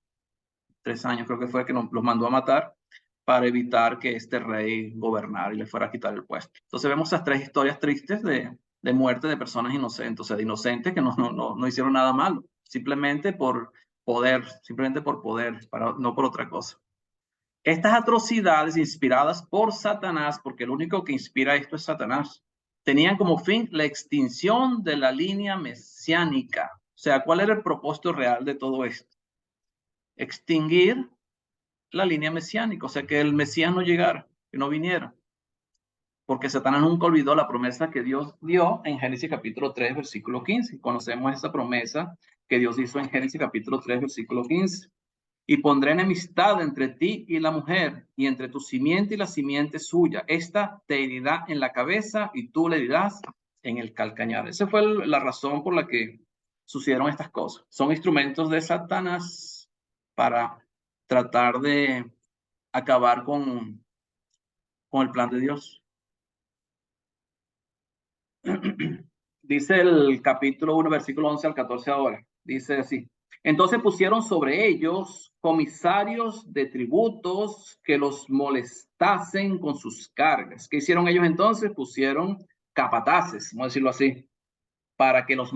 3 años creo que fue que los mandó a matar para evitar que este rey gobernara y le fuera a quitar el puesto. Entonces vemos esas 3 historias tristes de muerte de personas inocentes, o sea, de inocentes que no hicieron nada malo, simplemente por poder, no por otra cosa. Estas atrocidades inspiradas por Satanás, porque el único que inspira esto es Satanás, tenían como fin la extinción de la línea mesiánica. O sea, ¿cuál era el propósito real de todo esto? Extinguir la línea mesiánica, o sea, que el Mesías no llegara, que no viniera. Porque Satanás nunca olvidó la promesa que Dios dio en Génesis capítulo 3, versículo 15. Conocemos esa promesa que Dios hizo en Génesis capítulo 3, versículo 15. Y pondré enemistad entre ti y la mujer, y entre tu simiente y la simiente suya. Esta te herirá en la cabeza y tú le herirás en el calcañar. Esa fue la razón por la que sucedieron estas cosas. Son instrumentos de Satanás para tratar de acabar con el plan de Dios. Dice el capítulo 1, versículo 11 al 14 ahora. Dice así. Entonces pusieron sobre ellos comisarios de tributos que los molestasen con sus cargas. ¿Qué hicieron ellos entonces? Pusieron capataces, vamos a decirlo así, para que los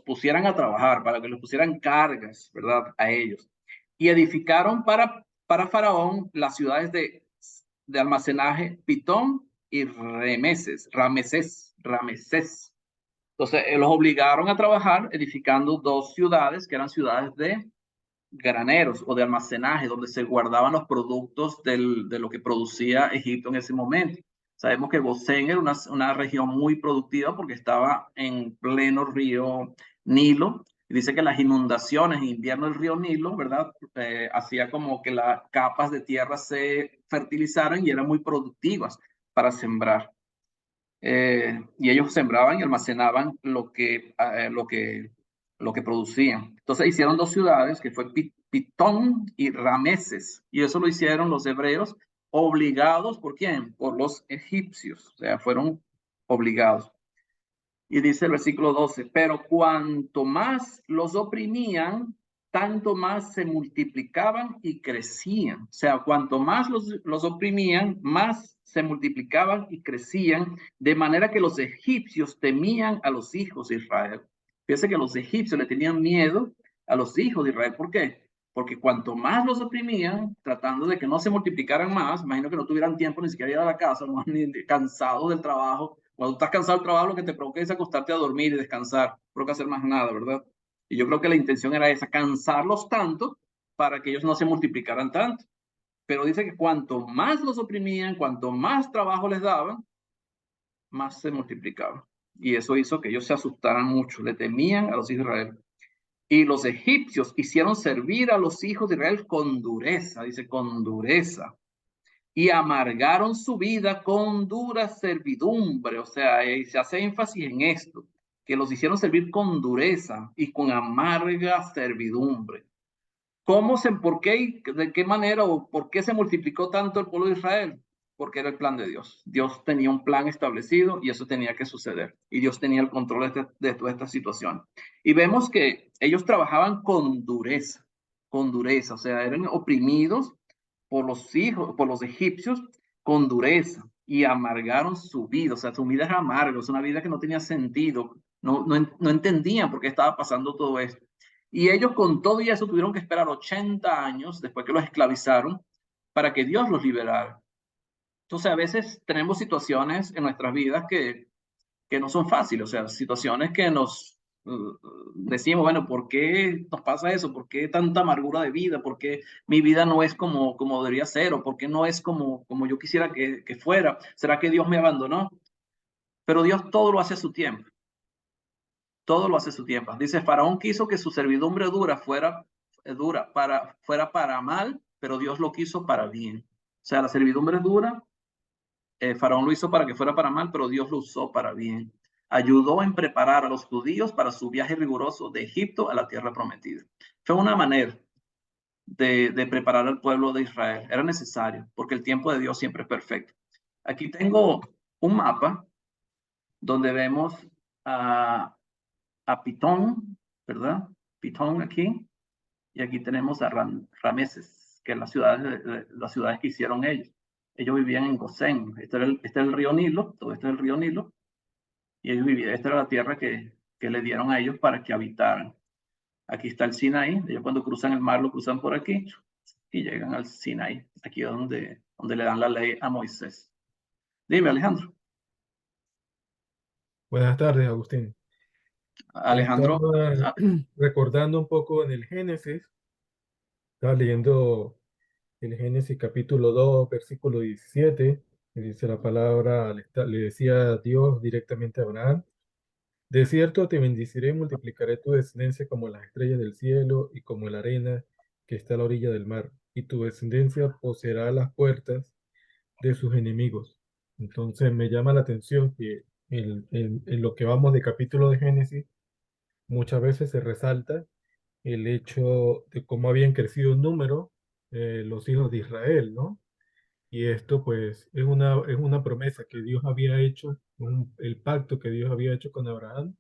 pusieran a trabajar, para que los pusieran cargas, ¿verdad? A ellos. Y edificaron para Faraón las ciudades de almacenaje Pitón y Ramesés. Entonces, los obligaron a trabajar edificando dos ciudades que eran ciudades de graneros o de almacenaje, donde se guardaban los productos de lo que producía Egipto en ese momento. Sabemos que Gosén era una región muy productiva porque estaba en pleno río Nilo. Y dice que las inundaciones en invierno del río Nilo, ¿verdad? Hacía como que las capas de tierra se fertilizaran y eran muy productivas para sembrar. Y ellos sembraban y almacenaban lo que producían. Entonces hicieron dos ciudades, que fue Pitón y Rameses, y eso lo hicieron los hebreos obligados, ¿por quién? Por los egipcios, o sea, fueron obligados. Y dice el versículo 12, pero cuanto más los oprimían, tanto más se multiplicaban y crecían. O sea, cuanto más los oprimían, más se multiplicaban y crecían, de manera que los egipcios temían a los hijos de Israel. Fíjense que los egipcios le tenían miedo a los hijos de Israel. ¿Por qué? Porque cuanto más los oprimían, tratando de que no se multiplicaran más, imagino que no tuvieran tiempo ni siquiera ir a la casa, no, ni cansados del trabajo. Cuando estás cansado del trabajo, lo que te provoca es acostarte a dormir y descansar, no provoca hacer más nada, ¿verdad? Y yo creo que la intención era esa, cansarlos tanto para que ellos no se multiplicaran tanto. Pero dice que cuanto más los oprimían, cuanto más trabajo les daban, más se multiplicaban. Y eso hizo que ellos se asustaran mucho, le temían a los hijos de Israel. Y los egipcios hicieron servir a los hijos de Israel con dureza, dice, con dureza. Y amargaron su vida con dura servidumbre. O sea, se hace énfasis en esto, que los hicieron servir con dureza y con amarga servidumbre. ¿Por qué, de qué manera o por qué se multiplicó tanto el pueblo de Israel? Porque era el plan de Dios. Dios tenía un plan establecido y eso tenía que suceder. Y Dios tenía el control de toda esta situación. Y vemos que ellos trabajaban con dureza, o sea, eran oprimidos por los egipcios con dureza y amargaron su vida. O sea, su vida era amarga, es una vida que no tenía sentido. No entendían por qué estaba pasando todo esto. Y ellos con todo y eso tuvieron que esperar 80 años después que los esclavizaron para que Dios los liberara. Entonces a veces tenemos situaciones en nuestras vidas que no son fáciles, o sea, situaciones que nos decimos, bueno, ¿por qué nos pasa eso? ¿Por qué tanta amargura de vida? ¿Por qué mi vida no es como debería ser? ¿O por qué no es como yo quisiera que fuera? ¿Será que Dios me abandonó? Pero Dios todo lo hace a su tiempo. Todo lo hace a su tiempo. Dice, Faraón quiso que su servidumbre fuera para mal, pero Dios lo quiso para bien. O sea, la servidumbre dura, Faraón lo hizo para que fuera para mal, pero Dios lo usó para bien. Ayudó en preparar a los judíos para su viaje riguroso de Egipto a la tierra prometida. Fue una manera de preparar al pueblo de Israel. Era necesario, porque el tiempo de Dios siempre es perfecto. Aquí tengo un mapa donde vemos a Pitón, ¿verdad? Pitón aquí, y aquí tenemos a Rameses, que es las ciudades que hicieron ellos. Ellos vivían en Gosén, este es el río Nilo, todo esto es el río Nilo, y ellos vivían, esta era la tierra que le dieron a ellos para que habitaran. Aquí está el Sinaí, ellos cuando cruzan el mar lo cruzan por aquí y llegan al Sinaí, aquí es donde le dan la ley a Moisés. Dime, Alejandro. Buenas tardes, Agustín. Alejandro, Estaba recordando un poco en el Génesis, estaba leyendo el Génesis capítulo 2, versículo 17, que dice la palabra, le decía Dios directamente a Abraham, de cierto te bendeciré y multiplicaré tu descendencia como las estrellas del cielo y como la arena que está a la orilla del mar, y tu descendencia poseerá las puertas de sus enemigos. Entonces me llama la atención que en lo que vamos de capítulo de Génesis, muchas veces se resalta el hecho de cómo habían crecido en número los hijos de Israel, ¿no? Y esto pues es una promesa que Dios había hecho, el pacto que Dios había hecho con Abraham,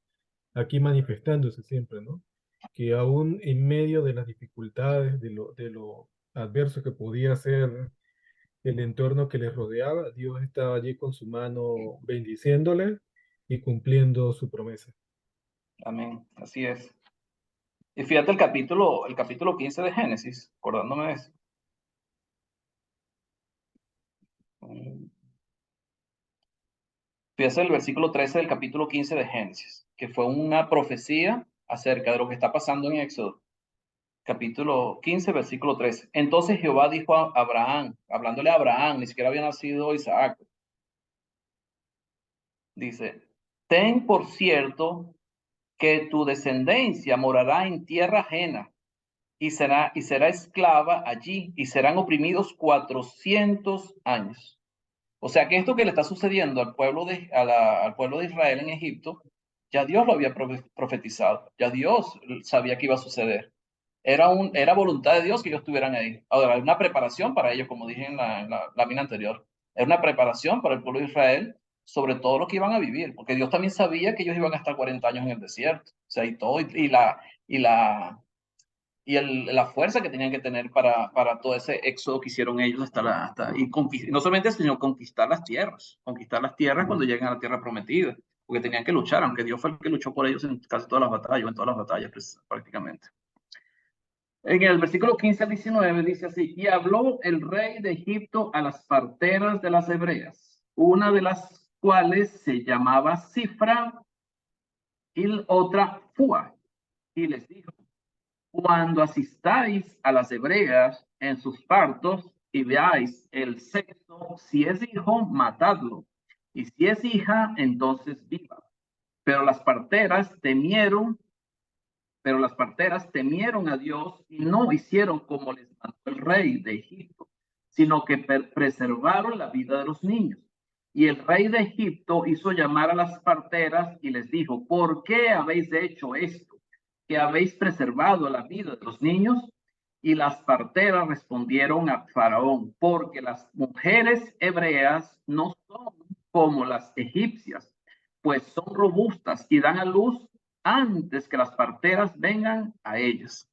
aquí manifestándose siempre, ¿no? que aún en medio de las dificultades, de lo adverso que podía ser el entorno que les rodeaba, Dios estaba allí con su mano bendiciéndole y cumpliendo su promesa. Amén, así es. Y fíjate el capítulo 15 de Génesis, acordándome de eso. Fíjate el versículo 13 del capítulo 15 de Génesis, que fue una profecía acerca de lo que está pasando en Éxodo. Capítulo 15, versículo 13. Entonces Jehová dijo a Abraham, hablándole a Abraham, ni siquiera había nacido Isaac. Dice, ten por cierto que tu descendencia morará en tierra ajena y será esclava allí y serán oprimidos 400 años. O sea que esto que le está sucediendo al pueblo al pueblo de Israel en Egipto, ya Dios lo había profetizado, ya Dios sabía que iba a suceder. Era voluntad de Dios que ellos estuvieran ahí. Ahora, hay una preparación para ellos, como dije en la lámina anterior. Era una preparación para el pueblo de Israel sobre todo lo que iban a vivir, porque Dios también sabía que ellos iban a estar 40 años en el desierto. O sea, y todo, la fuerza que tenían que tener para todo ese éxodo que hicieron ellos no solamente eso, sino conquistar las tierras cuando lleguen a la tierra prometida, porque tenían que luchar, aunque Dios fue el que luchó por ellos en casi todas las batallas, en todas las batallas pues, prácticamente. En el versículo 15 al 19 dice así, y habló el rey de Egipto a las parteras de las hebreas, una de las cuales se llamaba Cifra y otra Fua, y les dijo, cuando asistáis a las hebreas en sus partos y veáis el sexo, si es hijo, matadlo, y si es hija, entonces viva. Pero las parteras temieron a Dios y no hicieron como les mandó el rey de Egipto, sino que preservaron la vida de los niños. Y el rey de Egipto hizo llamar a las parteras y les dijo, ¿por qué habéis hecho esto? ¿Que habéis preservado la vida de los niños? Y las parteras respondieron a Faraón, porque las mujeres hebreas no son como las egipcias, pues son robustas y dan a luz antes que las parteras vengan a ellas.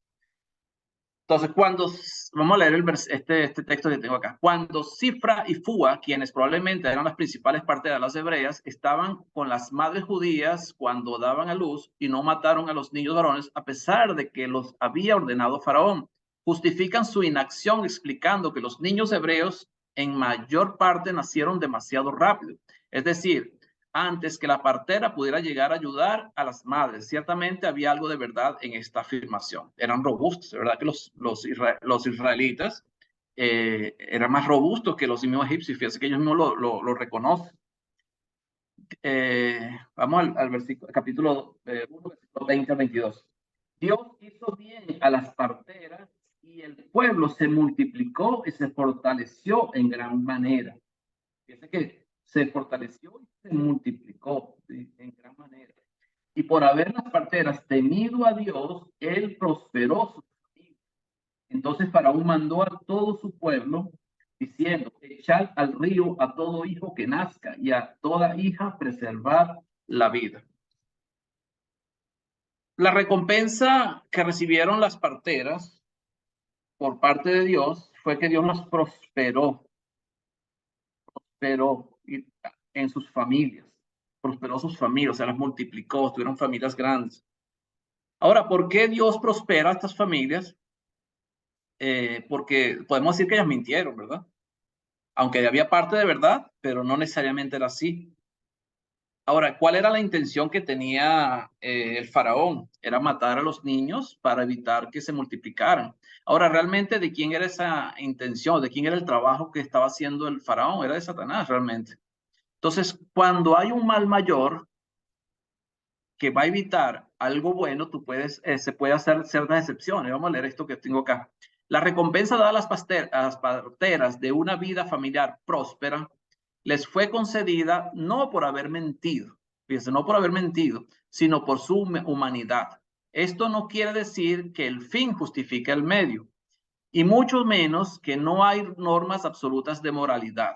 Entonces, vamos a leer este texto que tengo acá. Cuando Cifra y Fua, quienes probablemente eran las principales parteras de las hebreas, estaban con las madres judías cuando daban a luz y no mataron a los niños varones, a pesar de que los había ordenado Faraón, justifican su inacción explicando que los niños hebreos en mayor parte nacieron demasiado rápido. Es decir, antes que la partera pudiera llegar a ayudar a las madres. Ciertamente había algo de verdad en esta afirmación. Eran robustos, de verdad que los israelitas eran más robustos que los mismos egipcios. Fíjense que ellos mismos lo reconocen. Vamos al versículo, capítulo 1, versículo 20 al 22. Dios hizo bien a las parteras y el pueblo se multiplicó y se fortaleció en gran manera. Fíjense que se fortaleció y se multiplicó en gran manera. Y por haber las parteras temido a Dios, él prosperó sus familias. Entonces Faraón mandó a todo su pueblo, diciendo, echad al río a todo hijo que nazca y a toda hija preservad la vida. La recompensa que recibieron las parteras por parte de Dios fue que Dios las prosperó en sus familias. Prosperó sus familias, o sea, las multiplicó, tuvieron familias grandes. Ahora, ¿por qué Dios prospera a estas familias? Porque podemos decir que ellas mintieron, ¿verdad? Aunque había parte de verdad, pero no necesariamente era así. Ahora, ¿cuál era la intención que tenía el faraón? Era matar a los niños para evitar que se multiplicaran. Ahora, realmente, ¿de quién era esa intención? ¿De quién era el trabajo que estaba haciendo el faraón? Era de Satanás, realmente. Entonces, cuando hay un mal mayor que va a evitar algo bueno, se puede hacer ciertas excepciones. Vamos a leer esto que tengo acá. La recompensa dada a las parteras de una vida familiar próspera les fue concedida no por haber mentido, fíjense, no por haber mentido, sino por su humanidad. Esto no quiere decir que el fin justifique el medio, y mucho menos que no hay normas absolutas de moralidad.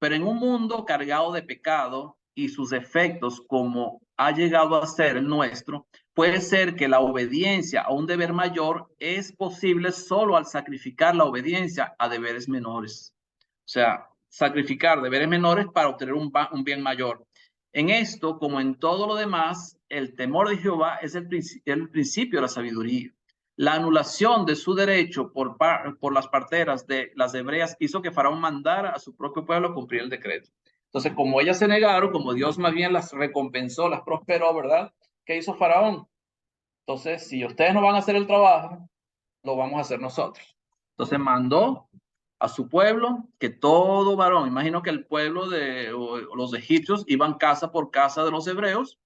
Pero en un mundo cargado de pecado y sus efectos como ha llegado a ser el nuestro, puede ser que la obediencia a un deber mayor es posible solo al sacrificar la obediencia a deberes menores. O sea, sacrificar deberes menores para obtener un bien mayor. En esto, como en todo lo demás, el temor de Jehová es el principio de la sabiduría. La anulación de su derecho por las parteras de las hebreas hizo que Faraón mandara a su propio pueblo a cumplir el decreto. Entonces, como ellas se negaron, como Dios más bien las recompensó, las prosperó, ¿verdad? ¿Qué hizo Faraón? Entonces, si ustedes no van a hacer el trabajo, lo vamos a hacer nosotros. Entonces mandó a su pueblo que todo varón, imagino que el pueblo de los egipcios iban casa por casa de los hebreos,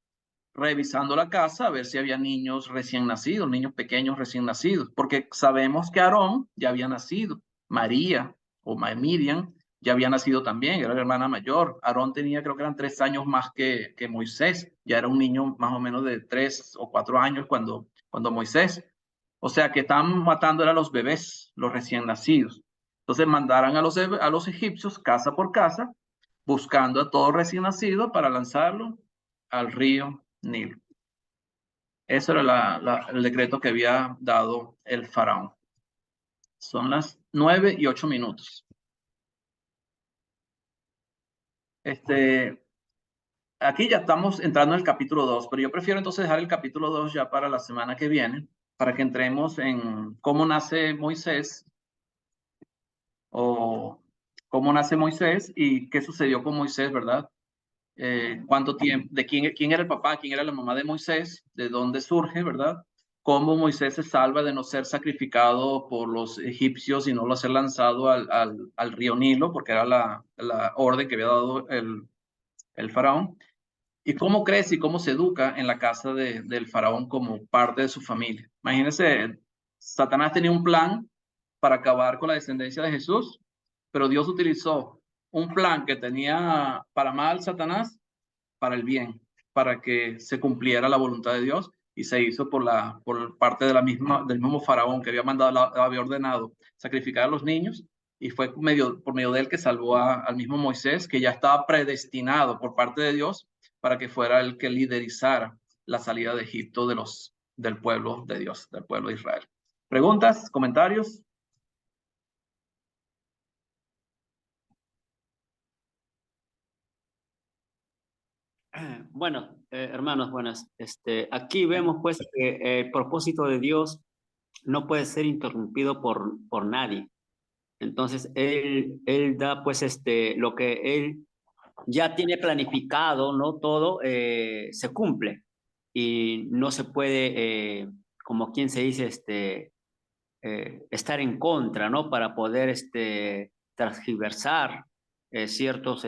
revisando la casa a ver si había niños recién nacidos, niños pequeños recién nacidos, porque sabemos que Aarón ya había nacido, María o Miriam ya había nacido también, era la hermana mayor. Aarón tenía, creo que eran 3 años más que Moisés, ya era un niño más o menos de 3 o 4 años cuando Moisés. O sea que estaban matando a los bebés, los recién nacidos. Entonces mandaron a los egipcios casa por casa, buscando a todo recién nacido para lanzarlo al río Nilo. Eso era el decreto que había dado el faraón. Son las 9:08. Aquí ya estamos entrando en el capítulo 2, pero yo prefiero entonces dejar el capítulo 2 ya para la semana que viene, para que entremos en cómo nace Moisés, o cómo nace Moisés y qué sucedió con Moisés, ¿verdad? Cuánto tiempo, de quién era el papá, quién era la mamá de Moisés, de dónde surge, ¿verdad? Cómo Moisés se salva de no ser sacrificado por los egipcios y no lo ser lanzado al río Nilo, porque era la orden que había dado el faraón. Y cómo crece y cómo se educa en la casa del faraón como parte de su familia. Imagínense, Satanás tenía un plan para acabar con la descendencia de Jesús, pero Dios utilizó un plan que tenía para mal Satanás, para el bien, para que se cumpliera la voluntad de Dios, y se hizo por parte del mismo faraón que había había ordenado sacrificar a los niños, y fue por medio de él que salvó al mismo Moisés, que ya estaba predestinado por parte de Dios para que fuera el que liderizara la salida de Egipto del pueblo de Dios, del pueblo de Israel. ¿Preguntas? ¿Comentarios? Bueno, hermanos, buenas. Aquí vemos pues que el propósito de Dios no puede ser interrumpido por nadie. Entonces, él da pues lo que Él ya tiene planificado, ¿no? Todo se cumple y no se puede, como quien se dice, estar en contra, ¿no? Para poder transgiversar ciertos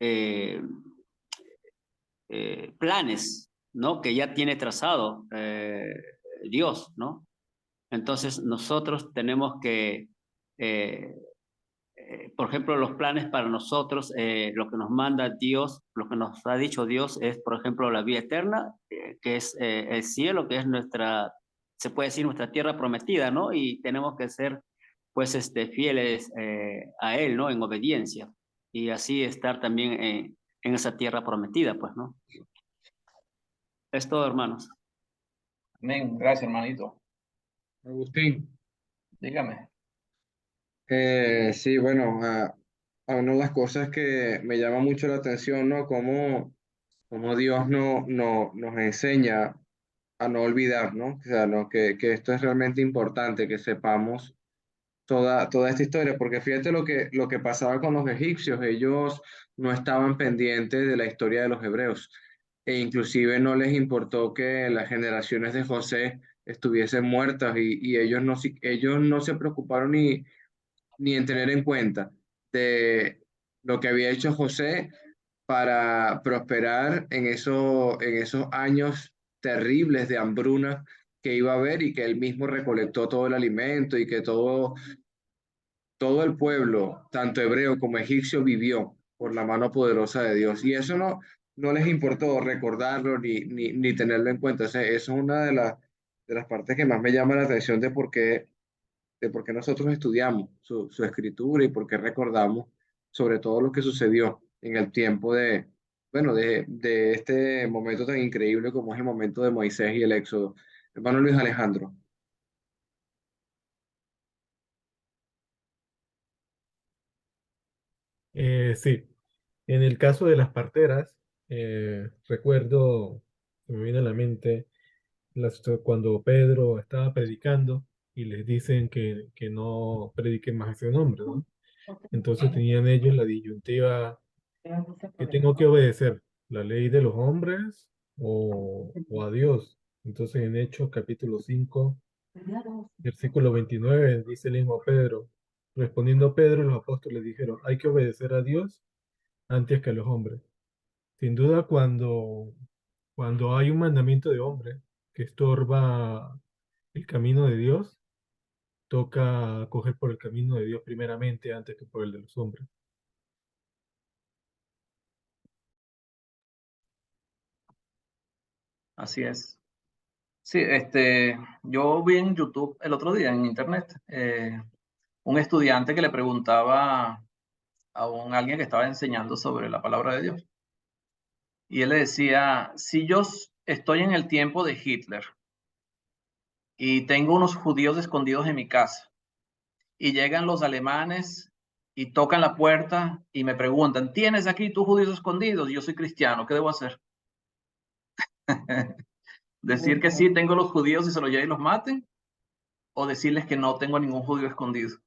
eh, planes, ¿no? Que ya tiene trazado Dios, ¿no? Entonces nosotros tenemos que, por ejemplo, los planes para nosotros, lo que nos manda Dios, lo que nos ha dicho Dios es, por ejemplo, la vida eterna, que es el cielo, que es se puede decir nuestra tierra prometida, ¿no? Y tenemos que ser, pues, fieles a Él, ¿no? En obediencia. Y así estar también en esa tierra prometida, pues, ¿no? Es todo, hermanos. Amén. Gracias, hermanito. Agustín. Dígame. Sí, bueno, una de las cosas que me llama mucho la atención, ¿no? Cómo Dios nos enseña a no olvidar, ¿no? O sea, ¿no? Que esto es realmente importante, que sepamos toda esta historia, porque fíjate lo que pasaba con los egipcios, ellos no estaban pendientes de la historia de los hebreos, e inclusive no les importó que las generaciones de José estuviesen muertas, y ellos no se preocuparon ni en tener en cuenta de lo que había hecho José para prosperar en esos años terribles de hambruna que iba a haber, y que él mismo recolectó todo el alimento, y que todo el pueblo, tanto hebreo como egipcio, vivió por la mano poderosa de Dios. Y eso no les importó recordarlo ni tenerlo en cuenta. O sea, eso es una de las partes que más me llama la atención de por qué nosotros estudiamos su escritura y por qué recordamos sobre todo lo que sucedió en el tiempo de, bueno, de este momento tan increíble como es el momento de Moisés y el Éxodo. Hermano Luis Alejandro. Sí, en el caso de las parteras, recuerdo, se me viene a la mente cuando Pedro estaba predicando y les dicen que no prediquen más ese nombre, ¿no? Entonces tenían ellos la disyuntiva que tengo que obedecer, la ley de los hombres o a Dios. Entonces en Hechos capítulo 5 versículo 29 dice el mismo Pedro, respondiendo Pedro, los apóstoles dijeron, hay que obedecer a Dios antes que a los hombres. Sin duda, cuando hay un mandamiento de hombre que estorba el camino de Dios, toca coger por el camino de Dios primeramente antes que por el de los hombres. Así es. Sí, yo vi en YouTube el otro día, en internet, un estudiante que le preguntaba a alguien que estaba enseñando sobre la palabra de Dios. Y él le decía, si yo estoy en el tiempo de Hitler y tengo unos judíos escondidos en mi casa y llegan los alemanes y tocan la puerta y me preguntan, ¿tienes aquí tus judíos escondidos? Y yo soy cristiano, ¿qué debo hacer? ¿Decir que sí tengo los judíos y se los lleven y los maten? ¿O decirles que no tengo ningún judío escondido?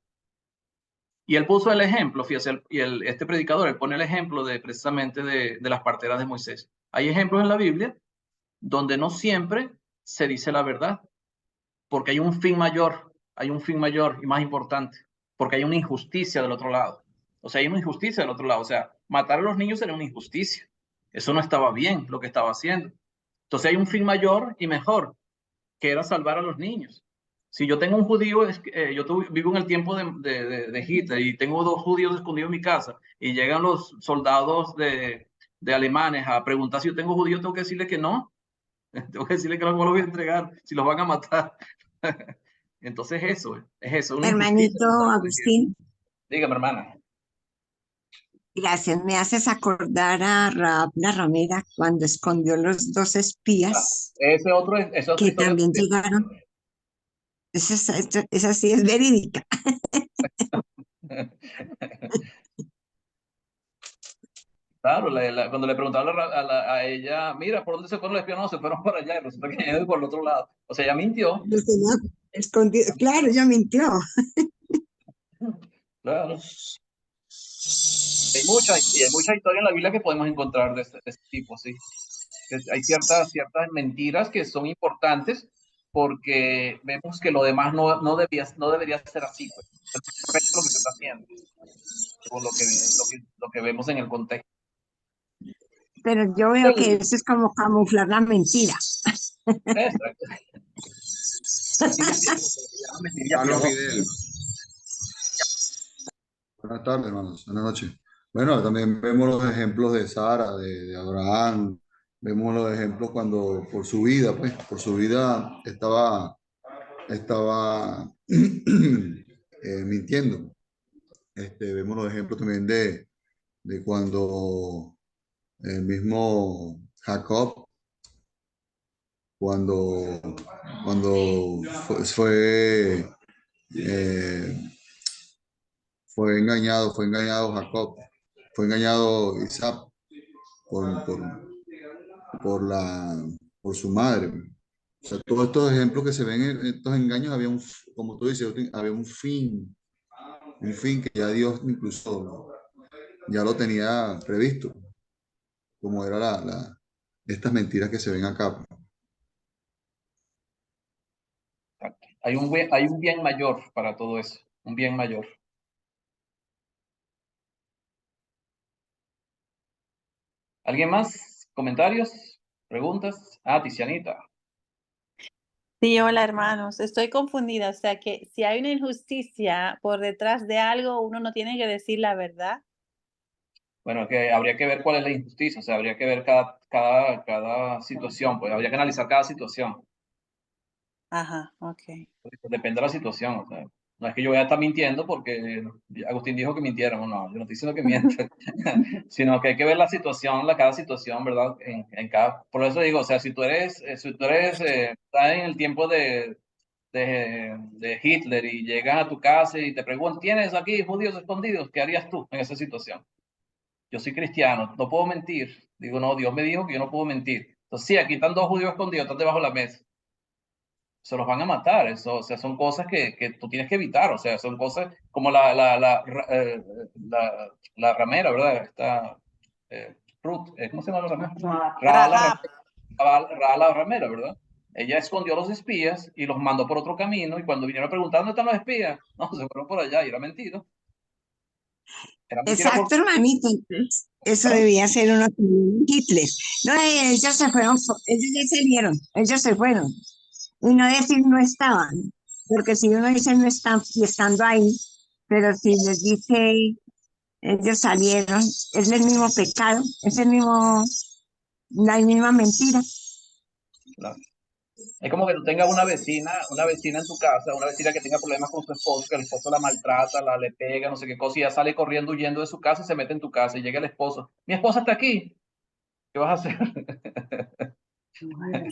Y él puso el ejemplo, fíjese, este predicador, él pone el ejemplo precisamente de las parteras de Moisés. Hay ejemplos en la Biblia donde no siempre se dice la verdad, porque hay un fin mayor y más importante, porque hay una injusticia del otro lado. O sea, hay una injusticia del otro lado. O sea, matar a los niños era una injusticia. Eso no estaba bien lo que estaba haciendo. Entonces hay un fin mayor y mejor, que era salvar a los niños. Si yo tengo un judío, vivo en el tiempo de Hitler y tengo 2 judíos escondidos en mi casa y llegan los soldados de alemanes a preguntar si yo tengo judíos, tengo que decirle que no. Tengo que decirle que no los voy a entregar, si los van a matar. Entonces es eso, una injusticia. Hermanito Agustín, Dígame, hermana. gracias. Me haces acordar a Rahab la ramera cuando escondió los 2 espías Esa otra que historia. también llegaron. Esa sí es verídica. Claro, cuando le preguntaron a ella, mira, ¿por dónde se fueron los espías? No, se fueron por allá y resulta que iban por el otro lado. O sea, ella mintió. Los tenía escondidos. Claro, ella mintió. Claro. Hay mucha historia en la Biblia que podemos encontrar de este tipo, sí. Hay ciertas mentiras que son importantes porque vemos que lo demás no debería ser así, pues. Es correcto lo que se está haciendo, según lo que vemos en el contexto. Pero yo veo que eso es como camuflar la mentira. Exacto. Sigue siendo lo que se llama mentira Hermano piadosa. Fidel. Buenas tardes, hermanos. Buenas noches. Bueno, también vemos los ejemplos de Sara, de Abraham. Vemos los ejemplos cuando por su vida, pues, por su vida estaba mintiendo. Vemos los ejemplos también de cuando el mismo Jacob, cuando eh, fue engañado Jacob, fue engañado Isaac por, por, por su madre. O sea, todos estos ejemplos que se ven en estos engaños, como tú dices, había un fin que ya Dios incluso ya lo tenía previsto, como era estas mentiras que se ven acá. Hay un bien mayor para todo eso, un bien mayor. ¿Alguien más? ¿Comentarios? ¿Preguntas? Tizianita. Sí, hola hermanos, estoy confundida, o sea que si hay una injusticia por detrás de algo, uno no tiene que decir la verdad. Bueno, que habría que ver cuál es la injusticia, o sea, habría que ver cada situación, pues habría que analizar cada situación. Ajá, ok. Depende de la situación, o sea. No es que yo voy a estar mintiendo porque Agustín dijo que mintiéramos, no, yo no estoy diciendo que miente, sino que hay que ver la situación, cada situación, ¿verdad? En cada, por eso digo, o sea, si tú eres, estás en el tiempo de Hitler y llegas a tu casa y te preguntan, ¿tienes aquí judíos escondidos? ¿Qué harías tú en esa situación? Yo soy cristiano, no puedo mentir. Digo, no, Dios me dijo que yo no puedo mentir. Entonces, sí, aquí están 2 judíos escondidos, están debajo de la mesa. Se los van a matar, eso, o sea, son cosas que tú tienes que evitar, o sea, son cosas como la ramera, ¿verdad? Esta, Ruth, ¿cómo se llama la ramera? Rahab. Rahab la ramera, ¿verdad? Ella escondió a los espías y los mandó por otro camino, y cuando vinieron a preguntar dónde están los espías, no, se fueron por allá y era mentira. Era mentira por... Exacto, hermanito. Entonces, eso debía ser uno que Hitler. No, ellos se fueron, ellos ya se vieron, ellos se fueron. Y no decir no estaban, porque si uno dice no están y estando ahí, pero si les dice ellos salieron, es el mismo pecado, es el mismo, la misma mentira. Claro. Es como que tú tengas una vecina en tu casa, una vecina que tenga problemas con su esposo, que el esposo la maltrata, le pega, no sé qué cosa, y ya sale corriendo, huyendo de su casa y se mete en tu casa, y llega el esposo. Mi esposa está aquí. ¿Qué vas a hacer?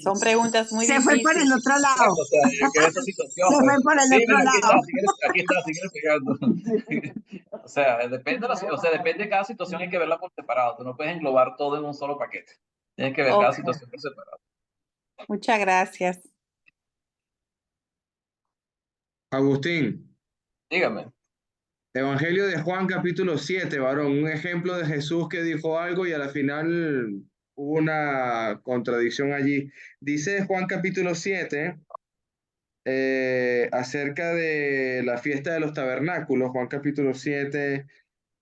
Son preguntas muy Se fue por el difíciles. otro lado. O sea, que esa situación, Se pues, fue por el sí, otro mira, lado. aquí está, sigue pegando. O sea, depende de cada situación, hay que verla por separado. Tú no puedes englobar todo en un solo paquete. Tienes que ver cada Ok. situación por separado. Muchas gracias. Agustín, Dígame. Evangelio de Juan capítulo 7, varón, un ejemplo de Jesús que dijo algo y a la final hubo una contradicción allí. Dice Juan capítulo 7 acerca de la fiesta de los tabernáculos. Juan capítulo 7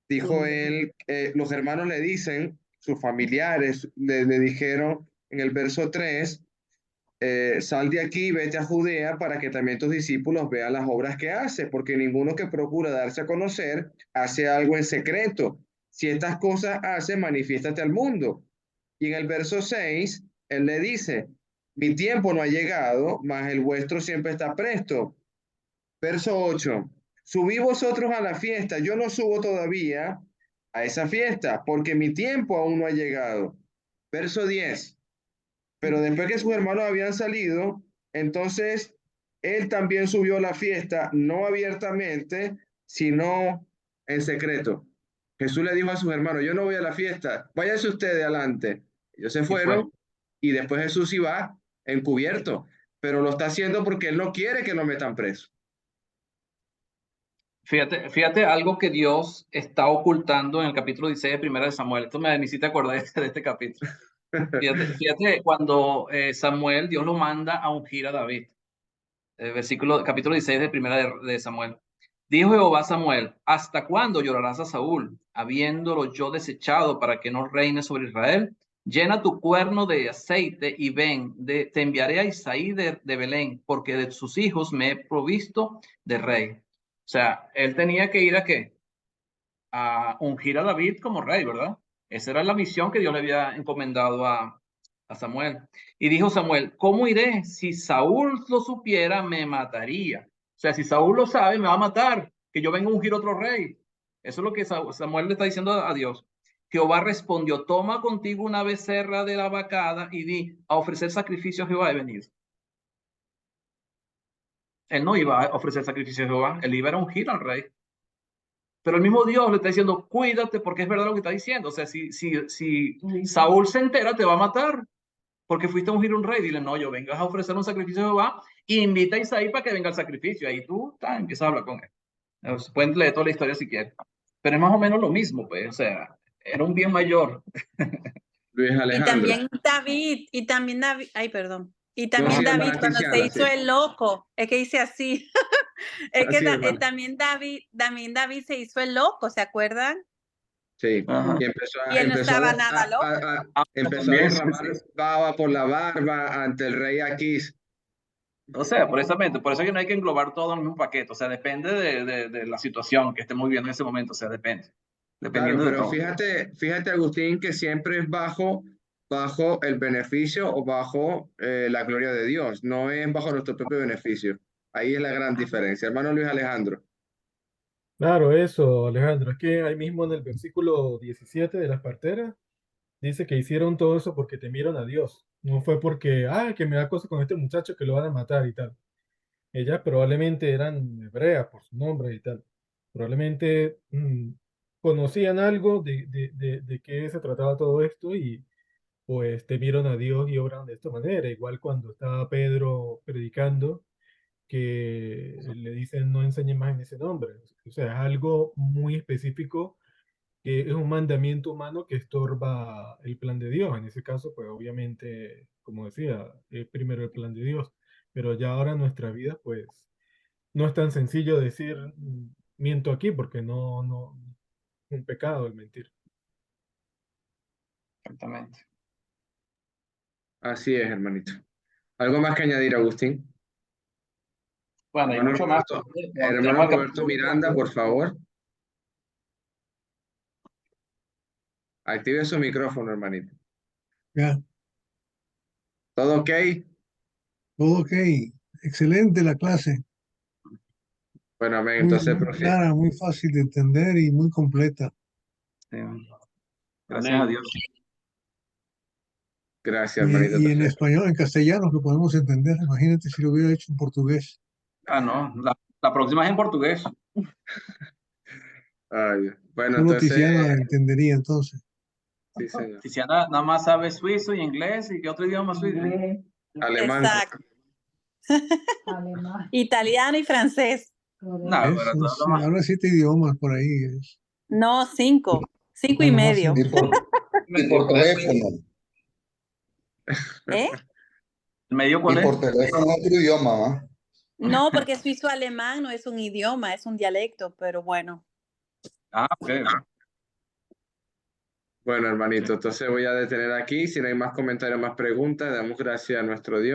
dijo él, los hermanos le dicen, sus familiares le dijeron en el verso 3, sal de aquí y vete a Judea para que también tus discípulos vean las obras que hace, porque ninguno que procura darse a conocer hace algo en secreto. Si estas cosas hace, manifiéstate al mundo. Y en el verso 6, él le dice, mi tiempo no ha llegado, mas el vuestro siempre está presto. Verso 8, subí vosotros a la fiesta, yo no subo todavía a esa fiesta, porque mi tiempo aún no ha llegado. Verso 10, pero después que sus hermanos habían salido, entonces él también subió a la fiesta, no abiertamente, sino en secreto. Jesús le dijo a sus hermanos, yo no voy a la fiesta, váyanse ustedes adelante. Ellos se Y fue. fueron y después Jesús iba encubierto, pero lo está haciendo porque él no quiere que lo metan preso. Fíjate algo que Dios está ocultando en el capítulo 16 de Primera de Samuel. Esto me hiciste acordar de este capítulo. Fíjate cuando Samuel, Dios lo manda a ungir a David. Capítulo 16 de Primera de Samuel. Dijo Jehová a Samuel, ¿hasta cuándo llorarás a Saúl, habiéndolo yo desechado para que no reine sobre Israel? Llena tu cuerno de aceite y ven, te enviaré a Isaí de Belén, porque de sus hijos me he provisto de rey. O sea, él tenía que ir ¿a qué? A ungir a David como rey, ¿verdad? Esa era la misión que Dios le había encomendado a Samuel. Y dijo Samuel, ¿cómo iré? Si Saúl lo supiera, me mataría. O sea, si Saúl lo sabe, me va a matar, que yo venga a ungir otro rey. Eso es lo que Samuel le está diciendo a Dios. Jehová respondió, toma contigo una becerra de la vacada y di, a ofrecer sacrificio a Jehová he venido. Él no iba a ofrecer sacrificio a Jehová, él iba a ungir al rey. Pero el mismo Dios le está diciendo, cuídate porque es verdad lo que está diciendo. O sea, si Saúl se entera, te va a matar porque fuiste a ungir un rey. Dile, no, yo vengas a ofrecer un sacrificio a Jehová, invita a Isaí para que venga al sacrificio. Ahí tú empiezas a hablar con él. Pueden leer toda la historia si quieren. Pero es más o menos lo mismo, pues. O sea, era un bien mayor. Luis Y Alejandro. también David, ay, perdón. Y No, también sí, David, hermana cuando se Cristiana, hizo sí. el loco, es que dice así. Es que Así, hermana. también David se hizo el loco, ¿se acuerdan? Sí, Ajá. y Y él no estaba nada loco. empezó a También, derramar baba por la barba ante el rey Aquís. o sea, precisamente, por eso que no hay que englobar todo en el mismo paquete. O sea, depende de la situación que estemos viviendo en ese momento. O sea, depende. Claro, Dependiendo de pero todo. fíjate, Agustín, que siempre es bajo el beneficio o bajo la gloria de Dios, no es bajo nuestro propio beneficio. Ahí es la gran diferencia. Hermano Luis Alejandro. Claro, eso, Alejandro. Es que ahí mismo en el versículo 17 de las parteras dice que hicieron todo eso porque temieron a Dios. No fue porque, que me da cosa con este muchacho que lo van a matar y tal. Ellas probablemente eran hebreas por su nombre y tal. Probablemente conocían algo de qué se trataba todo esto y pues temieron a Dios y obran de esta manera. Igual cuando estaba Pedro predicando, que le dicen no enseñen más en ese nombre. O sea, es algo muy específico que es un mandamiento humano que estorba el plan de Dios. En ese caso, pues obviamente, como decía, es primero el plan de Dios. Pero ya ahora en nuestra vida, pues no es tan sencillo decir miento aquí porque no es un pecado el mentir. Exactamente. Así es, hermanito. ¿Algo más que añadir, Agustín? Bueno, hay Hermano mucho más. Roberto, Tenemos hermano el Roberto capítulo- Miranda, por favor. Active su micrófono, hermanito. Ya, ¿Todo ok? todo ok. Excelente la clase. Bueno, amén. Muy, Entonces, muy profe. clara, muy fácil de entender y muy completa. Gracias a Dios. Gracias, hermanito. Y en Entonces, español, en castellano, que podemos entender. Imagínate si lo hubiera hecho en portugués. Ah, no, la próxima es en portugués. ay, bueno, Solo entonces, Tiziana entendería entonces. sí, señor. Tiziana nada más sabe suizo y inglés y qué otro idioma suizo. Alemán. Exacto. Alemán. Italiano y francés. No, Correcto. pero tú hablas más. Habla 7 idiomas por ahí. No, 5. 5 y Nada más medio. Y por teléfono. ¿Eh? ¿El medio Y cuál es? por teléfono otro idioma, ¿va? No, porque suizo-alemán no es un idioma, es un dialecto, pero bueno. Ah, ok. Bueno, hermanito, entonces voy a detener aquí. Si no hay más comentarios, más preguntas, damos gracias a nuestro Dios.